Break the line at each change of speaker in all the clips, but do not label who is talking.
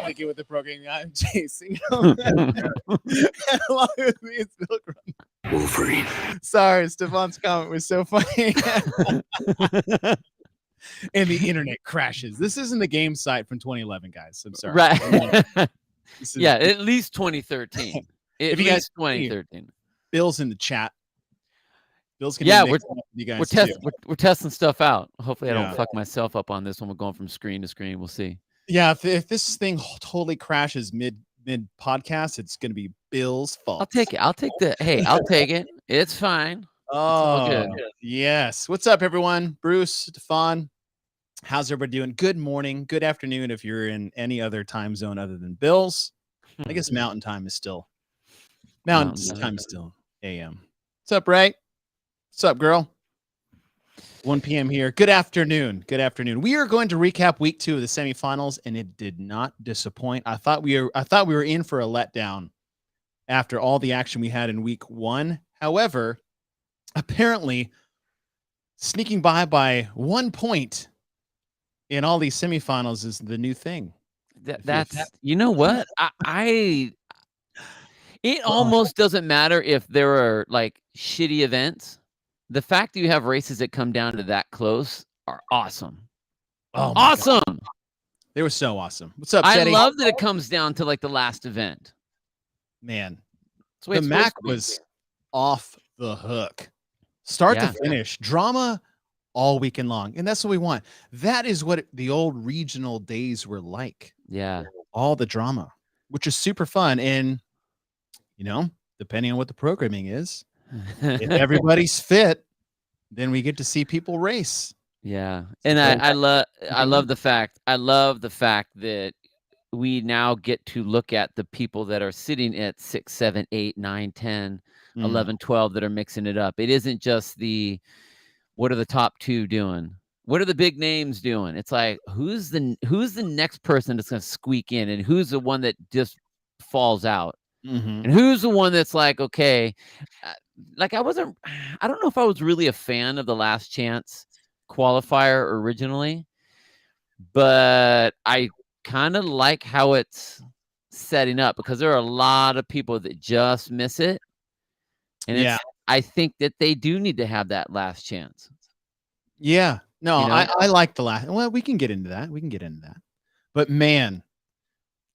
thinking with the programming I'm chasing. Along with me, it's Bill Grun. Wolverine. Sorry, Stefan's comment was so funny. And the internet crashes. This isn't the game site from 2011, guys. I'm sorry.
Right. Yeah, at least 2013.
If you guys
2013.
Bill's in the chat. Bill's gonna be you guys
we're testing stuff out. Hopefully I don't fuck myself up on this one. We're going from screen to screen. We'll see.
Yeah, if this thing totally crashes mid podcast, it's gonna be Bill's fault.
I'll take it. I'll take it. It's fine.
Oh, good. Yes. What's up, everyone? Bruce, Stefan, how's everybody doing? Good morning, good afternoon if you're in any other time zone other than Bill's. I guess Mountain Time is still AM. What's up, Ray? What's up, girl? 1 p.m. here. Good afternoon. Good afternoon. We are going to recap week 2 of the semifinals, and it did not disappoint. I thought we were in for a letdown after all the action we had in week 1. However, apparently sneaking by 1 point in all these semifinals is the new thing.
That's you know what? It almost doesn't matter if there are like shitty events. The fact that you have races that come down to that close are awesome.
Oh,
awesome.
God. They were so awesome. What's up,
I
Teddy?
love that it comes down to like the last event.
Man, the Mac was off the hook. Start to finish. Drama all weekend long. And that's what we want. That is what the old regional days were like.
Yeah.
All the drama, which is super fun. And, you know, depending on what the programming is, if everybody's fit, then we get to see people race.
Yeah. And I love the fact that we now get to look at the people that are sitting at 6, 7, 8, 9, 10, 11, 12 that are mixing it up. It isn't just what are the top 2 doing? What are the big names doing? It's like, who's the next person that's going to squeak in, and who's the one that just falls out? And who's the one that's like, okay, like I don't know if I was really a fan of the Last Chance qualifier originally, but I kind of like how it's setting up because there are a lot of people that just miss it. And I think that they do need to have that last chance.
Yeah. No, you know? I like the last. Well, we can get into that. But man,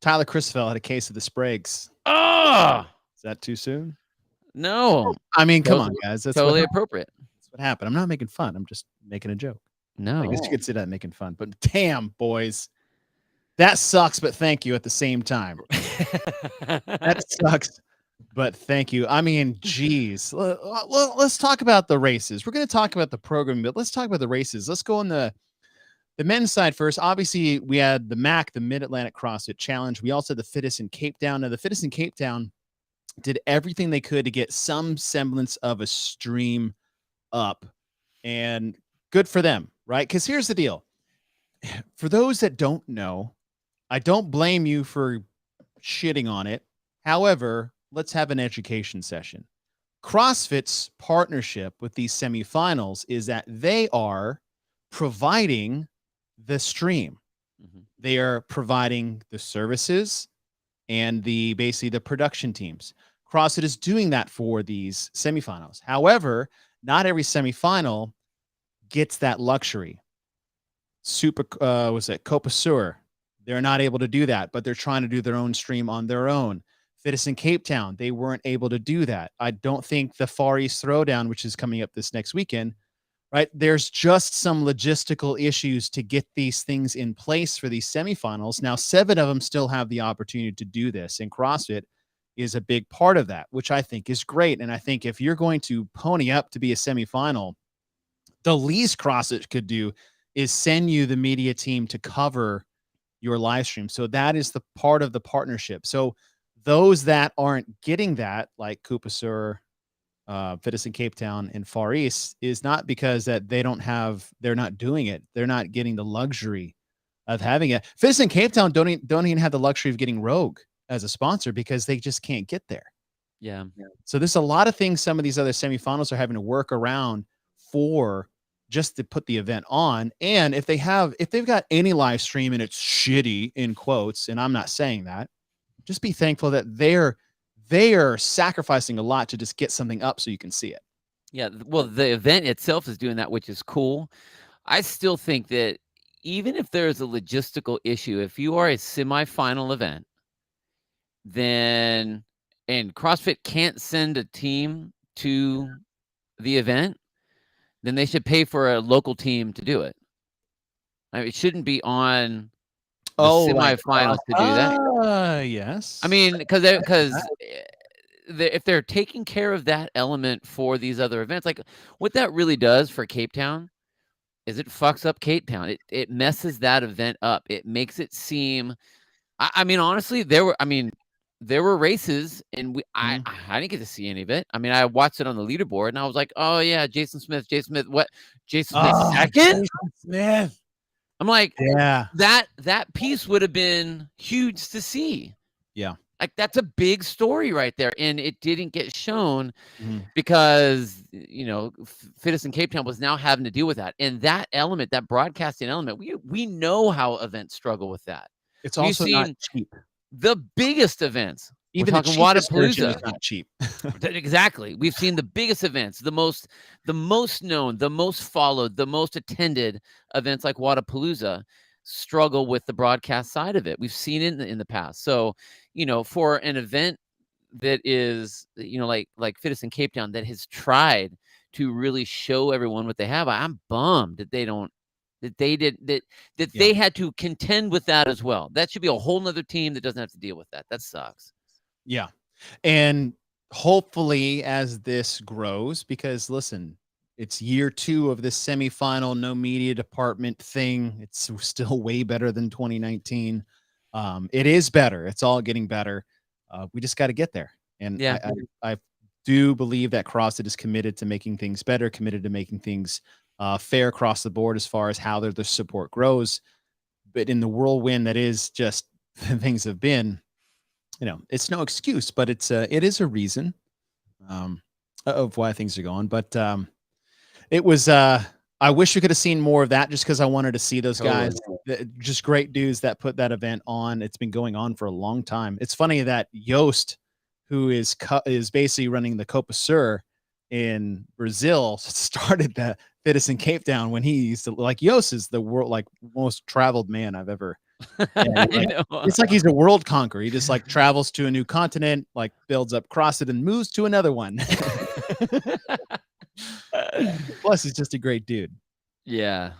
Tyler Crisfell had a case of the Spragues.
Oh,
is that too soon?
No.
I mean, come on, guys.
That's totally appropriate.
That's what happened. I'm not making fun. I'm just making a joke.
No.
I guess you could say that making fun. But damn, boys. That sucks, but thank you at the same time. That sucks, but thank you. I mean, geez. Well, let's talk about the races. We're going to talk about the program, but let's talk about the races. Let's go on the men's side first. Obviously, we had the MAC, the Mid-Atlantic CrossFit Challenge. We also had the Fittest in Cape Town. Now, the Fittest in Cape Town did everything they could to get some semblance of a stream up, and good for them, right? Because here's the deal. For those that don't know, I don't blame you for shitting on it. However, let's have an education session. CrossFit's partnership with these semifinals is that they are providing the stream. They are providing the services and basically the production teams. CrossFit is doing that for these semifinals. However, not every semifinal gets that luxury. Copa Sur? They're not able to do that, but they're trying to do their own stream on their own. Fittest in Cape Town, they weren't able to do that. I don't think the Far East Throwdown, which is coming up this next weekend, right? There's just some logistical issues to get these things in place for these semifinals. Now, 7 of them still have the opportunity to do this, and CrossFit is a big part of that, which I think is great. And I think if you're going to pony up to be a semifinal, the least CrossFit could do is send you the media team to cover your live stream. So that is the part of the partnership. So those that aren't getting that, like Copa Sur, Fittest in Cape Town, and Far East, is not because that they're not doing it. They're not getting the luxury of having it. Fittest in Cape Town don't even have the luxury of getting Rogue as a sponsor because they just can't get there.
Yeah.
So there's a lot of things some of these other semifinals are having to work around for just to put the event on. And if they've got any live stream and it's shitty in quotes, and I'm not saying that, just be thankful that they are sacrificing a lot to just get something up so you can see it.
Yeah, well, the event itself is doing that, which is cool. I still think that even if there's a logistical issue, if you are a semifinal event, then and CrossFit can't send a team to the event, then they should pay for a local team to do it. I mean, it shouldn't be on the semifinals to do that.
Yes.
I mean, because if they're taking care of that element for these other events, like what that really does for Cape Town is it fucks up Cape Town. It messes that event up. It makes it seem. I mean, honestly, there were races, and I didn't get to see any of it. I mean, I watched it on the leaderboard, and I was like, oh yeah, Jason Smith, what? Jason Smith second?
Jason Smith.
I'm like,
yeah,
that piece would have been huge to see.
Yeah.
Like that's a big story right there, and it didn't get shown because Fittest in Cape Town was now having to deal with that, and that element, that broadcasting element, we know how events struggle with that.
It's also not cheap.
The biggest events,
even the cheapest version is not cheap.
Exactly, we've seen the biggest events, the most known, the most followed, the most attended events like Wodapalooza struggle with the broadcast side of it. We've seen it in the past. So, for an event that is, like Fittest in Cape Town that has tried to really show everyone what they have, I'm bummed that they had to contend with that as well. That should be a whole nother team that doesn't have to deal with that. That sucks.
Yeah. And hopefully as this grows, because listen, it's year 2 of this semifinal, no media department thing. It's still way better than 2019. It is better. It's all getting better. We just got to get there. And I do believe that CrossFit is committed to making things better, committed to making things fair across the board as far as how their support grows. But in the whirlwind that is just things have been, it's no excuse, but it is a reason of why things are going. But it was I wish we could have seen more of that, just because I wanted to see those guys. Just great dudes that put that event on. It's been going on for a long time. It's funny that Yost, who is basically running the Copa Sur in Brazil, started the Fittest in Cape Town when he used to, like, Yost is the world, like, most traveled man I've ever. It's like he's a world conqueror. He just like travels to a new continent, like builds up CrossFit and moves to another one. Plus, he's just a great dude.
Yeah.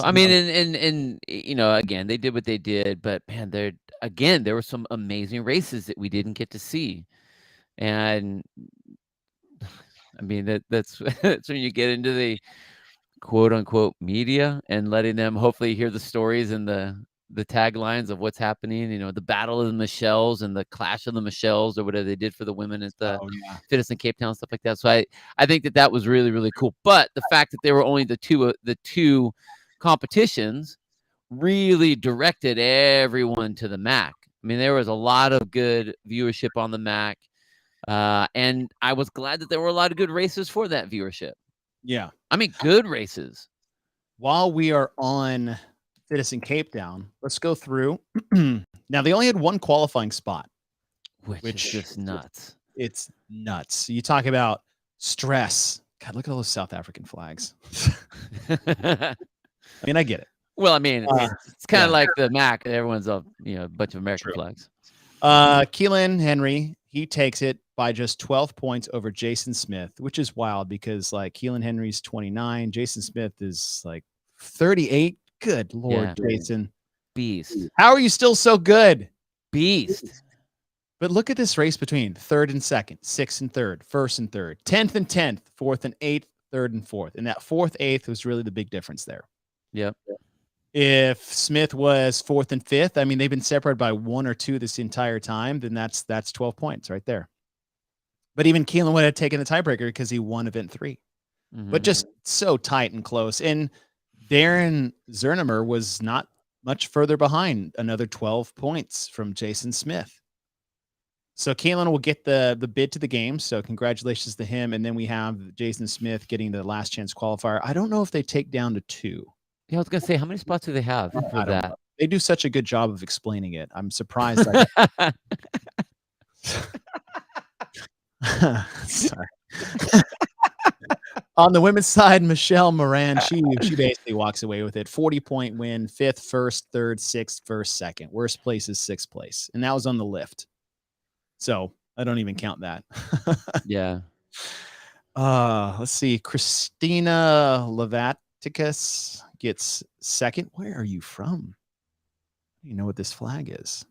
I mean, and again, they did what they did, but man, there were some amazing races that we didn't get to see. And I mean, that's when you get into the quote unquote media and letting them hopefully hear the stories and the taglines of what's happening, the battle of the Michelles and the clash of the Michelles, or whatever they did for the women at the Fittest in Cape Town, stuff like that. So I think that was really, really cool. But the fact that there were only the two competitions really directed everyone to the MAC. I mean, there was a lot of good viewership on the MAC. And I was glad that there were a lot of good races for that viewership.
Yeah.
I mean, good races.
While we are on Fittest in Cape Town, let's go through. Now, they only had one qualifying spot,
which is just nuts.
It's nuts. You talk about stress. God, look at all those South African flags. I mean, I get it.
Well, I mean, it's kind of like the MAC. Everyone's a bunch of American flags.
Keelan Henry, he takes it by just 12 points over Jason Smith, which is wild because like Keelan Henry's 29, Jason Smith is like 38. Good Lord, Jason.
Beast.
How are you still so good?
Beast.
But look at this race between 3rd and 2nd, 6th and 3rd, 1st and 3rd, 10th and 10th, 4th and 8th, 3rd and 4th. And that 4th, 8th was really the big difference there.
Yep.
If Smith was 4th and 5th, I mean, they've been separated by 1 or 2 this entire time, then that's 12 points right there. But even Keelan would have taken the tiebreaker because he won event 3. But just so tight and close. And Darren Zernemer was not much further behind, another 12 points from Jason Smith. So Kalen will get the bid to the game. So congratulations to him. And then we have Jason Smith getting the last chance qualifier. I don't know if they take down to 2.
Yeah, I was gonna say, how many spots do they have for
I don't
that?
know. They do such a good job of explaining it. I'm surprised. Sorry. On the women's side, Michelle Moran, she basically walks away with it. 40-point win, 5th, 1st, 3rd, 6th, 1st, 2nd. Worst place is 6th place. And that was on the lift. So I don't even count that.
Yeah.
Let's see. Christina Levaticus gets 2nd. Where are you from? You know what this flag is?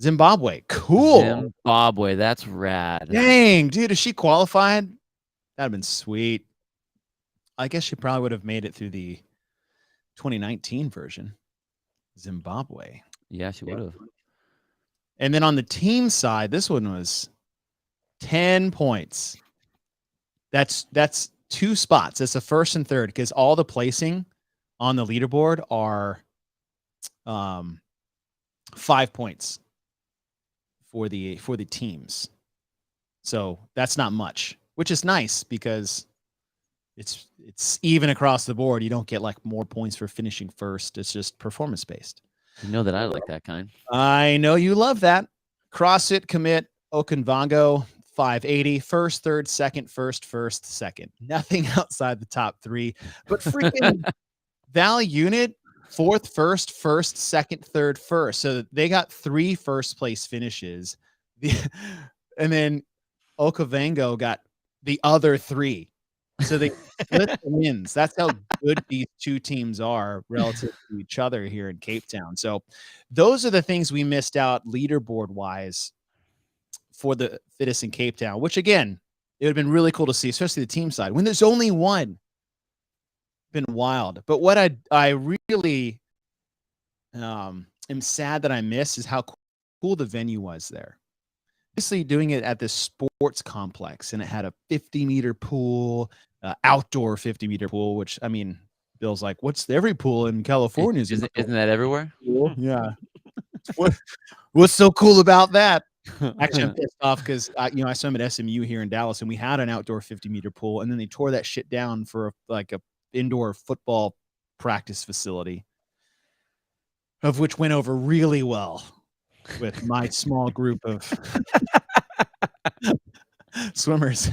Zimbabwe. Cool.
Zimbabwe. That's rad.
Dang, dude, is she qualified? That'd have been sweet. I guess she probably would have made it through the 2019 version. Zimbabwe.
Yeah, she would have.
And then on the team side, this one was 10 points. That's 2 spots. That's the 1st and 3rd, because all the placing on the leaderboard are 5 points for the teams. So that's not much, which is nice because it's even across the board. You don't get like more points for finishing first. It's just performance based.
You know that I like that kind.
I know you love that. CrossFit commit Okanvango 580, 1st, 3rd, 2nd, 1st, 1st, 2nd. Nothing outside the top 3, but freaking Val Unit 4th, 1st, 1st, 2nd, 3rd, 1st. So they got 3 first place finishes. And then Okavango got the other 3. So they split the wins. That's how good these 2 teams are relative to each other here in Cape Town. So those are the things we missed out leaderboard wise for the fittest in Cape Town, which again, it would have been really cool to see, especially the team side when there's only one. Been wild. But what I really am sad that I missed is how cool the venue was there. Obviously doing it at this sports complex, and it had a 50-meter pool, outdoor 50-meter pool, which, I mean, Bill's like, what's every pool in California?
Isn't that everywhere?
Yeah. What's so cool about that? Actually, I'm pissed off because I swam at SMU here in Dallas, and we had an outdoor 50-meter pool, and then they tore that shit down for a indoor football practice facility, of which went over really well with my small group of swimmers.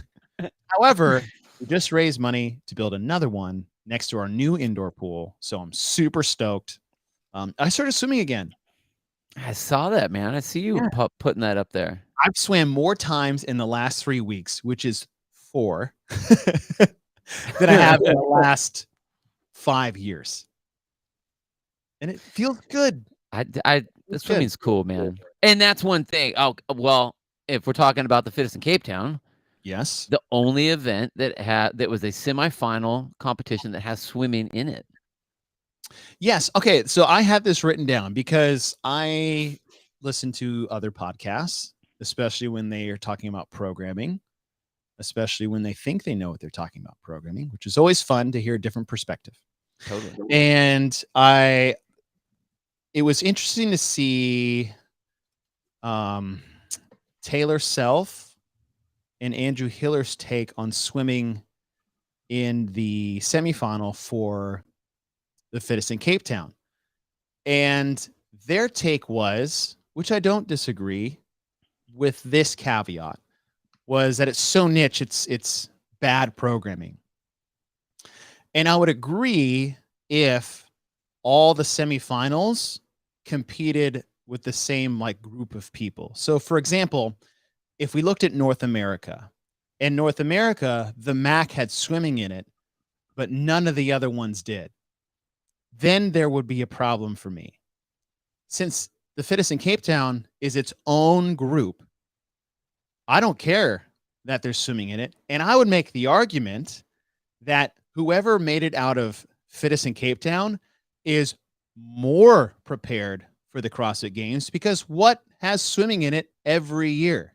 However, we just raised money to build another one next to our new indoor pool, so I'm super stoked. I started swimming again.
I saw that, man. I see you putting that up there.
I've swam more times in the last 3 weeks, which is 4, than I have in the last 5 years. And it feels good.
The swimming's cool, man. And that's one thing. Oh, well, if we're talking about the fittest in Cape Town,
yes,
the only event that was a semifinal competition that has swimming in it.
Yes. Okay. So I have this written down because I listen to other podcasts, especially when they are talking about programming, especially when they think they know what they're talking about programming, which is always fun to hear a different perspective.
Totally.
And it was interesting to see Taylor Self and Andrew Hiller's take on swimming in the semifinal for the fittest in Cape Town. And their take was, which I don't disagree with this caveat, was that it's so niche, it's bad programming. And I would agree if all the semifinals competed with the same group of people. So for example, if we looked at North America, in North America, the MAC had swimming in it, but none of the other ones did. Then there would be a problem for me. Since the fittest in Cape Town is its own group, I don't care that there's swimming in it. And I would make the argument that whoever made it out of fittest in Cape Town is more prepared for the CrossFit Games, because what has swimming in it every year?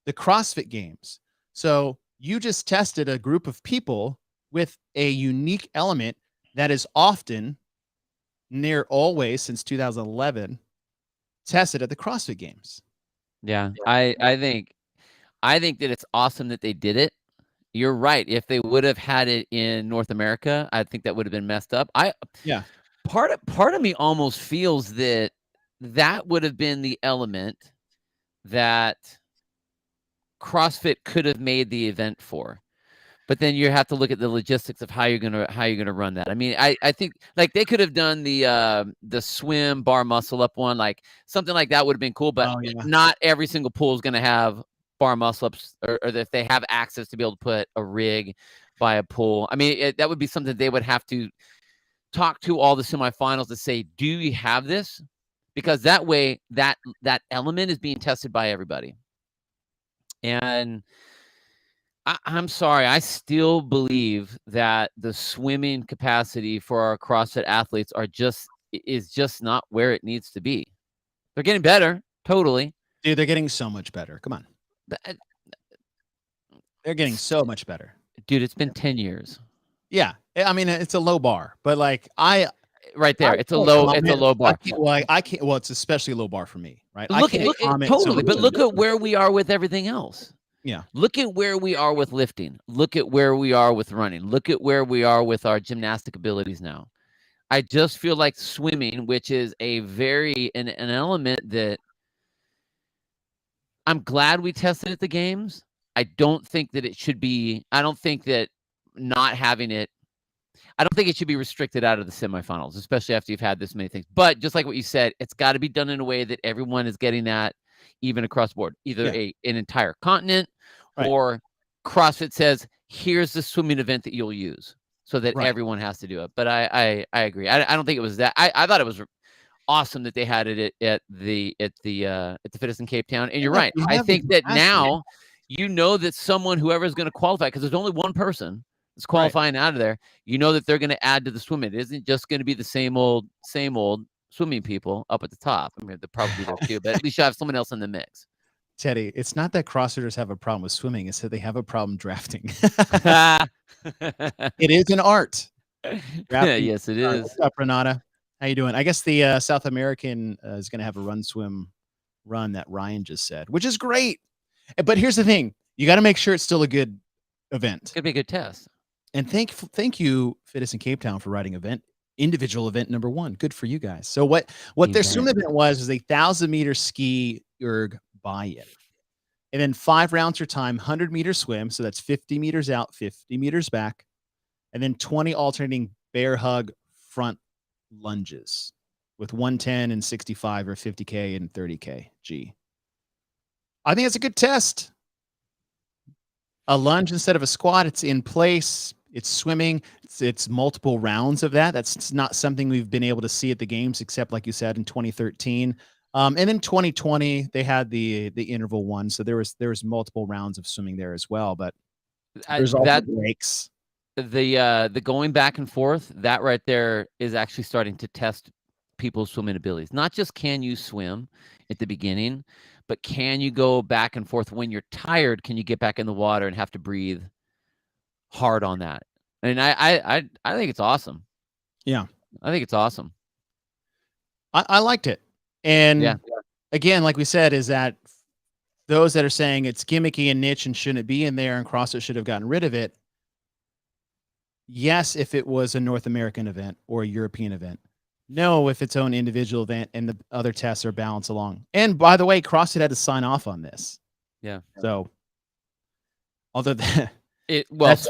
The CrossFit Games. So you just tested a group of people with a unique element that is often, near always since 2011, tested at the CrossFit Games.
Yeah. I think that it's awesome that they did it. You're right. If they would have had it in North America, I think that would have been messed up.
Yeah.
Part of me almost feels that that would have been the element that CrossFit could have made the event for. But then you have to look at the logistics of how you're gonna run that. I mean, I think like they could have done the swim bar muscle up one, like something like that would have been cool. But
Oh yeah.
not every single pool is gonna have bar muscle ups, or if they have access to be able to put a rig by a pool. I mean, that would be something they would have to talk to all the semifinals to say, do you have this? Because that way, that element is being tested by everybody. And I'm sorry, I still believe that the swimming capacity for our CrossFit athletes is just not where it needs to be. They're getting better, totally.
Dude, they're getting so much better. Come on. They're getting so much better.
Dude, it's been 10 years.
Yeah. I mean, it's a low bar, but like
right there, it's a low bar.
I can't. Well, it's especially a low bar for me, right?
Look at totally, but look at where we are with everything else.
Yeah.
Look at where we are with lifting. Look at where we are with running. Look at where we are with our gymnastic abilities now. I just feel like swimming, which is an element that I'm glad we tested at the games. I don't think that it should be. I don't think that not having it. I don't think it should be restricted out of the semifinals, especially after you've had this many things. But just like what you said, it's got to be done in a way that everyone is getting that even across the board, either an entire continent or CrossFit says, here's the swimming event that you'll use so that everyone has to do it. But I agree. I don't think it was that. I thought it was awesome that they had it at the Fitness in Cape Town. And you're right. I think that now you know that whoever's going to qualify, because there's only one person that's qualifying out of there, you know that they're going to add to the swimming. It isn't just going to be the same old swimming people up at the top. I mean, they'll probably be there too, but at least you have someone else in the mix.
Teddy, it's not that CrossFitters have a problem with swimming. It's that they have a problem drafting. It is an art.
Yes, it is.
What's up, Renata? How you doing? I guess the South American is going to have a run that Ryan just said, which is great. But here's the thing. You got to make sure it's still a good event.
It's going to be a good test.
And thank you, Fitness in Cape Town, for writing individual event number 1. Good for you guys. So what their swim event was a 1,000-meter ski erg buy-in. And then 5 rounds for time, 100-meter swim. So that's 50 meters out, 50 meters back. And then 20 alternating bear hug front lunges with 110 and 65 or 50K and 30K G. I think it's a good test. A lunge instead of a squat. It's in place. It's swimming. It's multiple rounds of that. That's not something we've been able to see at the games, except like you said in 2013. And in 2020 they had the interval one, so there was multiple rounds of swimming there as well. But there's also breaks.
The going back and forth, that right there is actually starting to test people's swimming abilities. Not just can you swim at the beginning, but can you go back and forth when you're tired? Can you get back in the water and have to breathe hard on that? And I think it's awesome.
Yeah,
I think it's awesome.
I liked it. And again, like we said, is that those that are saying it's gimmicky and niche and shouldn't be in there and CrossFit should have gotten rid of it. Yes, if it was a North American event or a European event. No, if its own individual event and the other tests are balanced along. And by the way, CrossFit had to sign off on this.
Yeah.
So, although that's
becoming
less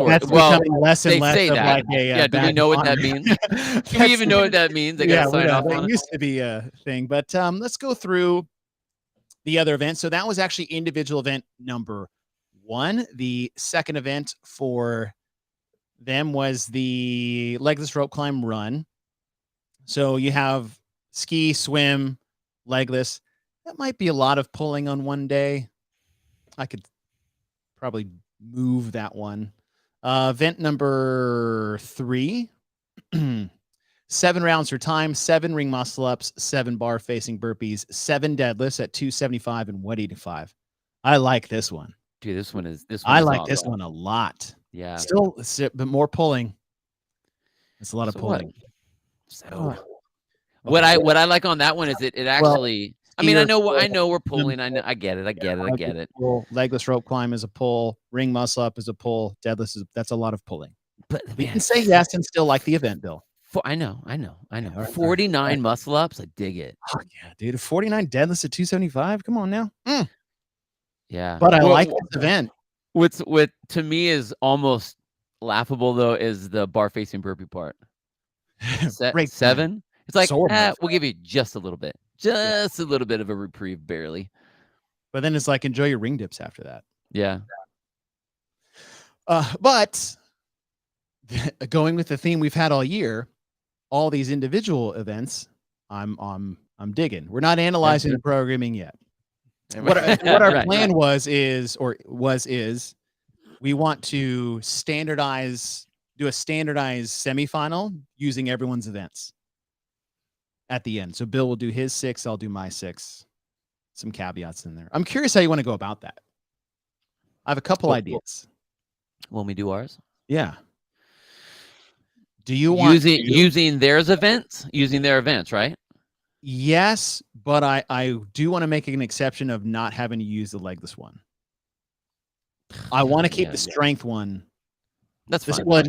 and less of like
a do we know what that means? Do we even know what that means? They got to sign off on it.
That used to be a thing, but let's go through the other events. So that was actually individual event number 1. The second event for them was the legless rope climb run. So you have ski, swim, legless. That might be a lot of pulling on one day. I could probably move that one. Event number 3, 7 rounds for time, 7 ring muscle ups, 7 bar facing burpees, 7 deadlifts at 275 and 185. I like this one.
Dude, this one is
like this one a lot.
Yeah.
Still, but more pulling. It's a lot of pulling.
So what I like on that one is it actually I mean, I
pull,
know we're
limb
pulling. I get it. I get it.
pull, legless rope climb is a pull, ring muscle up is a pull, deadlift is that's a lot of pulling.
But
We
man,
can say yes and still like the event, Bill.
I know.
Okay, all right,
49 muscle ups. I dig it.
Oh, yeah, dude. 49 deadlifts at 275. Come on now.
Yeah.
But I like this event.
What to me is almost laughable though is the bar facing burpee part.
Break
7. It's like,
sort of.
we'll give you just a little bit, a little bit of a reprieve, barely.
But then it's like enjoy your ring dips after that.
Yeah.
But going with the theme we've had all year, all these individual events, I'm digging. We're not analyzing the programming yet. What our plan is we want to do a standardized semifinal using everyone's events at the end. So Bill will do his 6, I'll do my 6. Some caveats in there. I'm curious how you want to go about that. I have a couple ideas.
When we do ours?
Yeah. Do you want
using their events, right?
Yes, but I do want to make an exception of not having to use the legless one. I want to keep the strength one.
That's fine.
Well,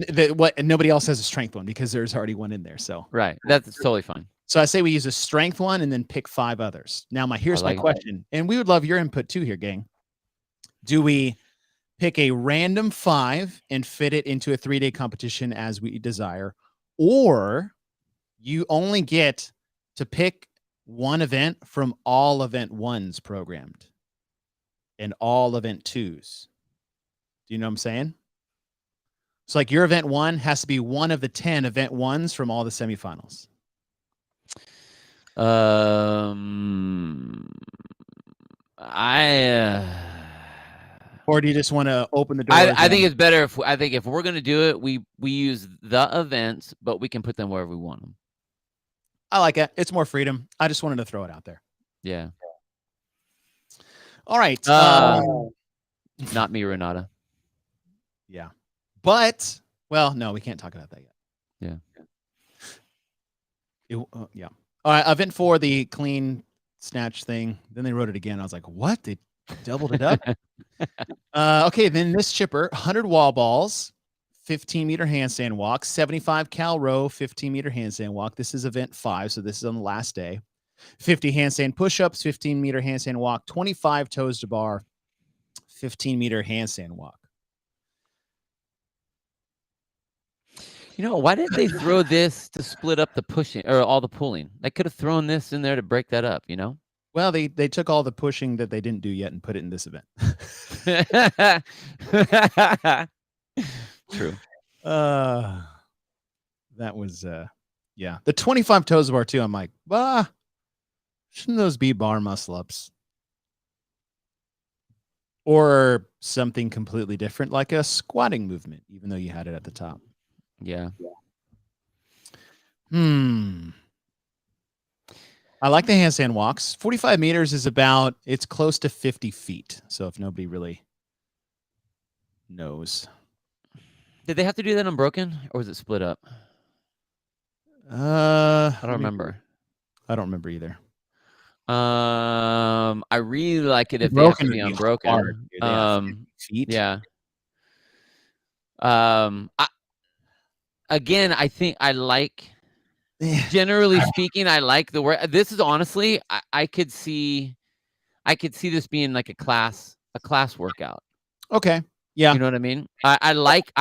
nobody else has a strength one because there's already one in there. So
right, that's totally fine.
So I say we use a strength one and then pick 5 others. Now, here's my question, and we would love your input too here, gang. Do we pick a random 5 and fit it into a 3-day competition as we desire, or you only get to pick one event from all event 1s programmed and all event 2s? Do you know what I'm saying? So like your event 1 has to be one of the 10 event 1s from all the semifinals. Or do you just want to open the door?
I think it's better if we're going to do it, we use the events, but we can put them wherever we want them.
I like it. It's more freedom. I just wanted to throw it out there.
Yeah.
All right.
Not me, Renata.
Yeah. But, well, no, we can't talk about that yet.
Yeah.
Yeah. All right. Event 4, the clean snatch thing. Then they wrote it again. I was like, what? They doubled it up? Okay. Then this chipper, 100 wall balls, 15-meter handstand walk, 75 cal row, 15-meter handstand walk. This is event 5. So this is on the last day. 50 handstand push-ups, 15-meter handstand walk, 25 toes to bar, 15-meter handstand walk.
You know, why didn't they throw this to split up the pushing or all the pulling? They could have thrown this in there to break that up, you know?
Well, they took all the pushing that they didn't do yet and put it in this event.
True.
That was yeah. The 25 toes bar too. I'm like, shouldn't those be bar muscle ups? Or something completely different, like a squatting movement, even though you had it at the top.
Yeah.
I like the handstand walks. 45 meters is it's close to 50 feet. So if nobody really knows.
Did they have to do that unbroken or was it split up?
I
don't remember.
I don't remember either.
I really like it if they have to be unbroken.
Feet.
Yeah. I think I like, generally speaking, I like the word. This is honestly, I could see this being like a class workout.
Okay. Yeah.
You know what I mean? I like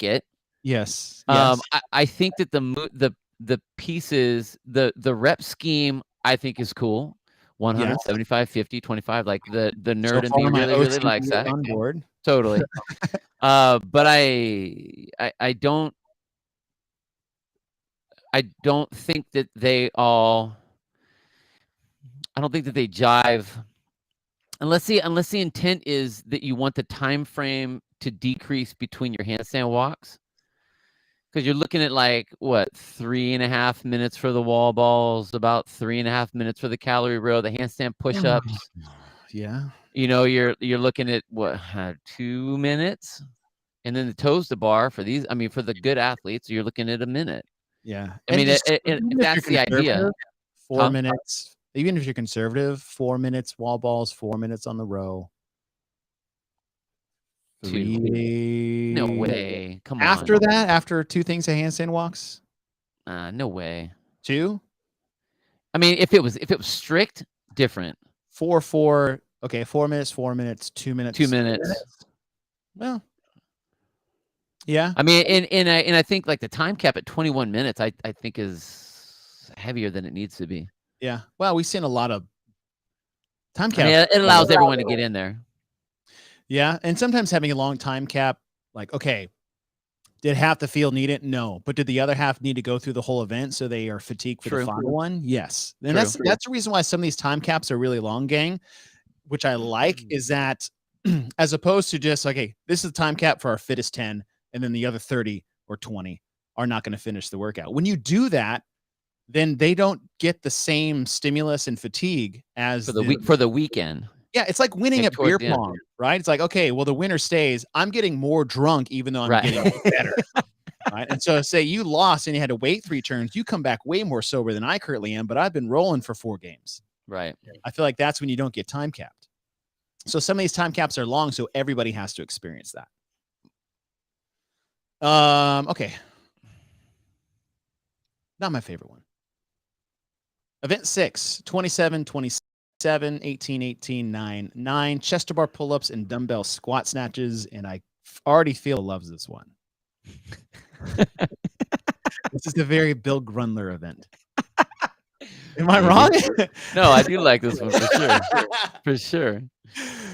it.
Yes.
I think that the pieces, the rep scheme, I think is cool. 100, 75, 50, 25. Like the nerd in me really likes that.
On board.
Totally. But I don't think that they all. I don't think that they jive. Unless the intent is that you want the time frame to decrease between your handstand walks. Because you're looking at like what 3.5 minutes for the wall balls, about 3.5 minutes for the calorie row, the handstand push-ups.
Yeah.
You know, you're looking at what 2 minutes, and then the toes to bar for these. I mean, for the good athletes, you're looking at a minute.
Yeah.
I mean, if that's the idea.
4 minutes, even if you're conservative, 4 minutes wall balls, 4 minutes on the row. 3.
No way. Come on.
After that, after 2 things of handstand walks?
No way.
2?
I mean, if it was strict, different.
4, 4. Okay, 4 minutes, 4 minutes, 2 minutes.
2 minutes.
Well, yeah.
I mean, and I think like the time cap at 21 minutes, I think is heavier than it needs to be.
Yeah. Well, we've seen a lot of time
I
cap.
mean, it allows everyone to get in there.
Yeah, and sometimes having a long time cap, like, okay, did half the field need it? No. But did the other half need to go through the whole event so they are fatigued for the final one? Yes. And that's the reason why some of these time caps are really long, gang, which I like, is that as opposed to just, okay, this is the time cap for our fittest 10, and then the other 30 or 20 are not going to finish the workout. When you do that, then they don't get the same stimulus and fatigue as
for the weekend.
Yeah, it's like winning at beer pong, right? It's like, okay, well, the winner stays. I'm getting more drunk even though I'm getting better. Right? And so say you lost and you had to wait 3 turns, you come back way more sober than I currently am, but I've been rolling for 4 games.
Right.
I feel like that's when you don't get time capped. So some of these time caps are long, so everybody has to experience that. Okay. Not my favorite one. Event 6, 27, 27. 18, 18, 9, 9 chest to bar pull-ups and dumbbell squat snatches, and I already feel loves this one. This is a very Bill Grundler event. Am I wrong?
No, I do like this one for sure. For sure.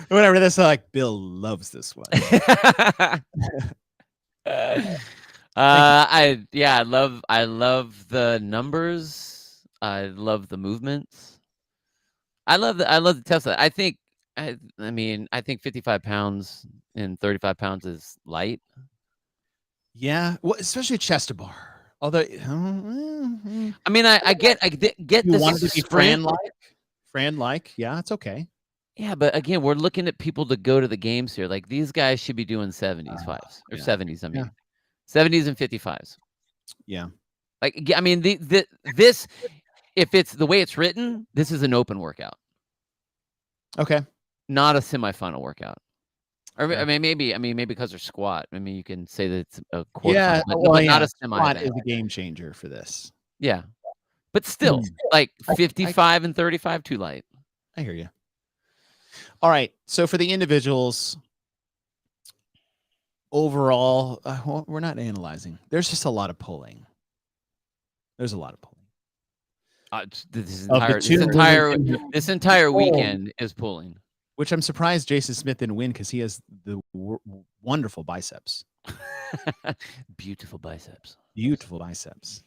When I read this, I'm like, Bill loves this one.
I love the numbers. I love the movements. I love the Tesla. I think 55 pounds and 35 pounds is light.
Yeah, well, especially chest to bar. Although,
I mean, I get
you
this
wanted to be Fran-like. Yeah, it's okay.
Yeah, but again, we're looking at people to go to the games here. Like these guys should be doing 70s, 5s or 70s. I mean, 70s and 55s.
Yeah.
Like, I mean, this, if it's the way it's written, this is an open workout.
Okay.
Not a semifinal workout. Or I mean, maybe because they're squat. I mean, you can say that it's a quarterfinal, but not a semi.
Squat is a game changer for this.
Yeah, but still, like 55 and 35, too light.
I hear you. All right, so for the individuals, overall, well, we're not analyzing. There's just a lot of pulling. There's a lot of pulling.
This entire weekend is pulling.
Which I'm surprised Jason Smith didn't win because he has the wonderful biceps.
Beautiful biceps.
Beautiful biceps.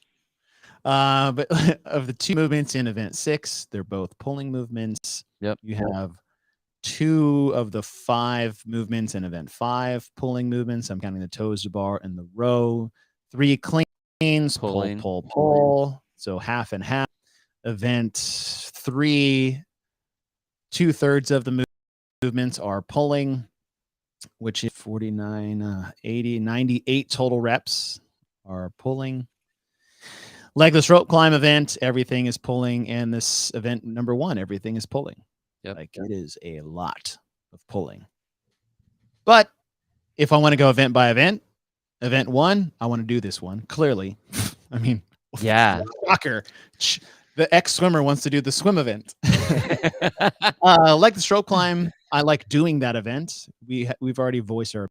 But of the 2 movements in event 6, they're both pulling movements.
Yep.
You have 2 of the 5 movements in event 5 pulling movements. I'm counting the toes to bar and the row. 3 cleans,
pulling.
pull. So half and half. Event 3, 2/3 of the movements are pulling, which is 49, 80, 98 total reps are pulling. Legless rope climb event, everything is pulling. And this event number 1, everything is pulling.
Yep.
Like it is a lot of pulling. But if I want to go event by event 1, I want to do this one. Clearly. I mean,
yeah.
Shocker. The ex-swimmer wants to do the swim event. Like the stroke climb, I like doing that event. We've already voiced our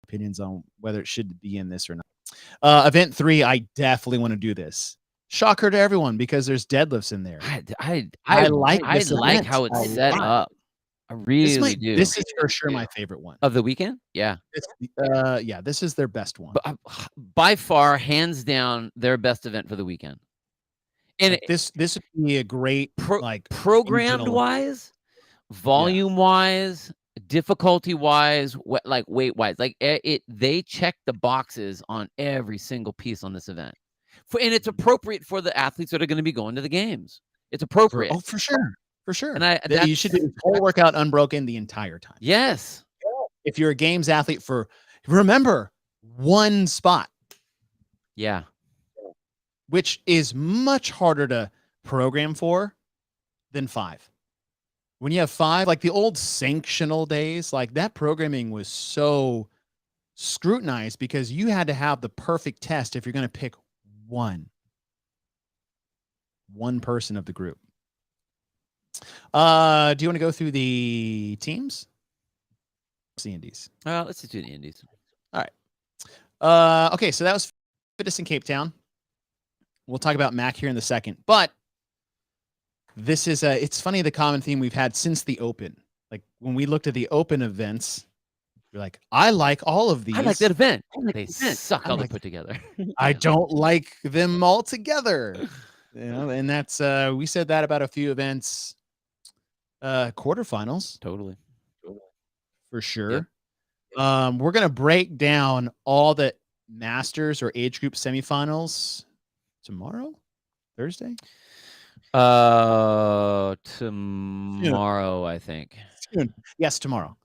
opinions on whether it should be in this or not. Event 3, I definitely want to do this. Shocker to everyone because there's deadlifts in there.
I like how it's set up. I really do.
This is for sure my favorite one
of the weekend. Yeah.
This is their best one.
But, by far, hands down, their best event for the weekend. And
like this would be a great
programmed wise, volume wise, difficulty wise, like weight wise, like they check the boxes on every single piece on this event, and it's appropriate for the athletes that are going to be going to the games. It's appropriate.
For sure.
And
you should do the whole workout unbroken the entire time.
Yes.
If you're a games athlete remember 1 spot.
Yeah.
Which is much harder to program for than 5. When you have 5, like the old sanctional days, like that programming was so scrutinized because you had to have the perfect test if you're going to pick one person of the group. Do you want to go through the teams? The Indies.
Let's just do the Indies.
All right. Okay, so that was Fitness in Cape Town. We'll talk about Mac here in a second, but this is it's funny, the common theme we've had since the Open. Like when we looked at the Open events, you're like, I like all of these.
I like that event. They suck all they put together.
I don't like them all together. You know, and that's we said that about a few events. Quarterfinals.
Totally.
For sure. Yep. We're gonna break down all the Masters or age group semifinals tomorrow, Thursday.
Tomorrow, I think.
Soon. Yes, tomorrow.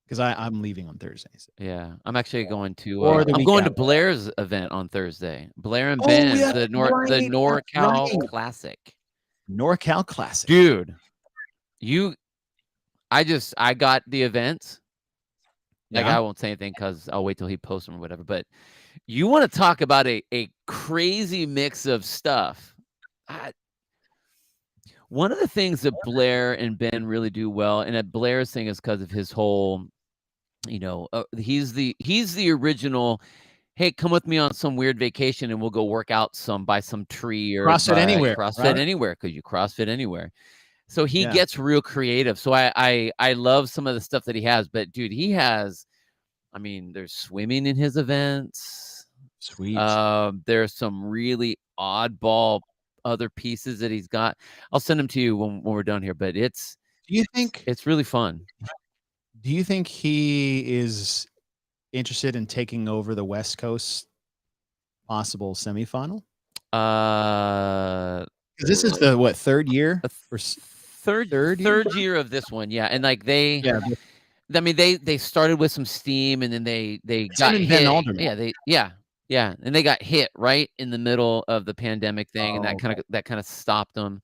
Because I'm leaving on Thursday. So.
Yeah, I'm actually going to. I'm going to Blair's event on Thursday. Blair and Ben, the NorCal Classic.
NorCal Classic,
dude. I got the events. Like I won't say anything because I'll wait till he posts them or whatever. But you want to talk about a crazy mix of stuff. One of the things that Blair and Ben really do well, and that Blair's thing is because of his whole, he's the original. Hey, come with me on some weird vacation and we'll go work out by some tree or
CrossFit Anywhere.
CrossFit Anywhere, because you CrossFit Anywhere. So he gets real creative. So I love some of the stuff that he has. But dude, he has, there's swimming in his events.
Sweet.
There's some really oddball other pieces that he's got. I'll send them to you when we're done here. But do you think it's really fun?
Do you think he is interested in taking over the West Coast possible semifinal? This is the third year?
Third year of this one, yeah. And like they started with some steam, and then they got hit. Yeah, and they got hit right in the middle of the pandemic thing, and that kind of stopped them.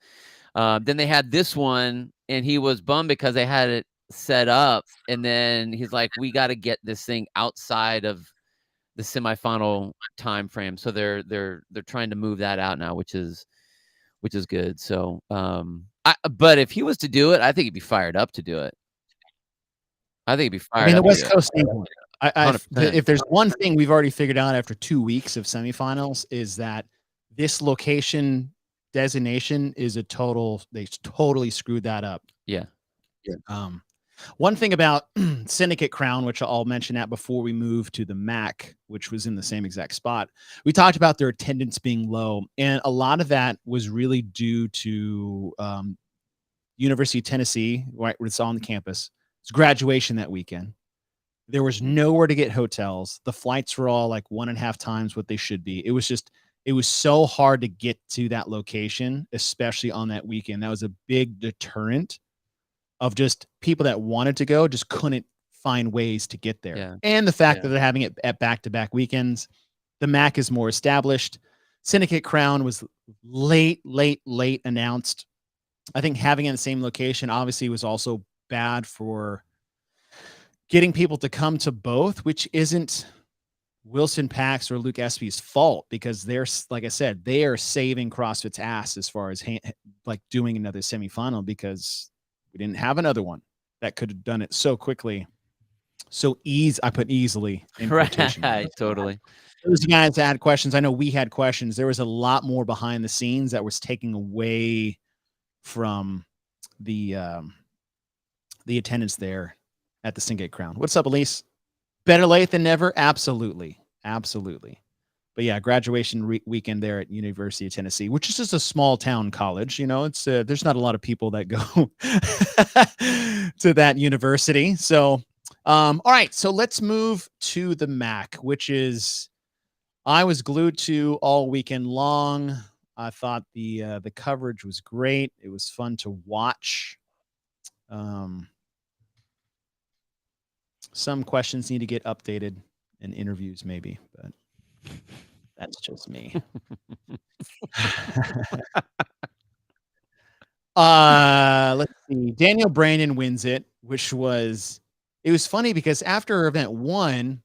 Then they had this one, and he was bummed because they had it set up, and then he's like, we got to get this thing outside of the semifinal time frame. So they're trying to move that out now, which is good. So but if he was to do it, I think he'd be fired up to do it.
The West Coast thing, if there's one thing we've already figured out after 2 weeks of semifinals, is that this location designation is they totally screwed that up.
Yeah.
One thing about Syndicate Crown, which I'll mention that before we move to the MAC, which was in the same exact spot, we talked about their attendance being low, and a lot of that was really due to University of Tennessee, right, where it's on the campus. It's graduation that weekend. There was nowhere to get hotels. The flights were all like 1.5 times what they should be. It was so hard to get to that location, especially on that weekend. That was a big deterrent of just people that wanted to go, just couldn't find ways to get there.
Yeah.
And the fact that they're having it at back-to-back weekends. The MAC is more established. Syndicate Crown was late announced. I think having it in the same location obviously was also bad for getting people to come to both, which isn't Wilson Pax or Luke Espy's fault, because they're, like I said, they are saving CrossFit's ass as far as doing another semifinal, because we didn't have another one that could have done it so quickly. I put easily in quotation.
Right, totally.
Those guys that had questions, I know we had questions. There was a lot more behind the scenes that was taking away from the attendance there at the Syndicate Crown. What's up, Elise? Better late than never? Absolutely. But yeah, graduation weekend there at University of Tennessee, which is just a small town college. It's there's not a lot of people that go to that university. So, all right. So let's move to the MAC, which is I was glued to all weekend long. I thought the coverage was great. It was fun to watch. Some questions need to get updated in interviews, maybe, but that's just me. Let's see. Danielle Brandon wins it, which was funny because after her event 1,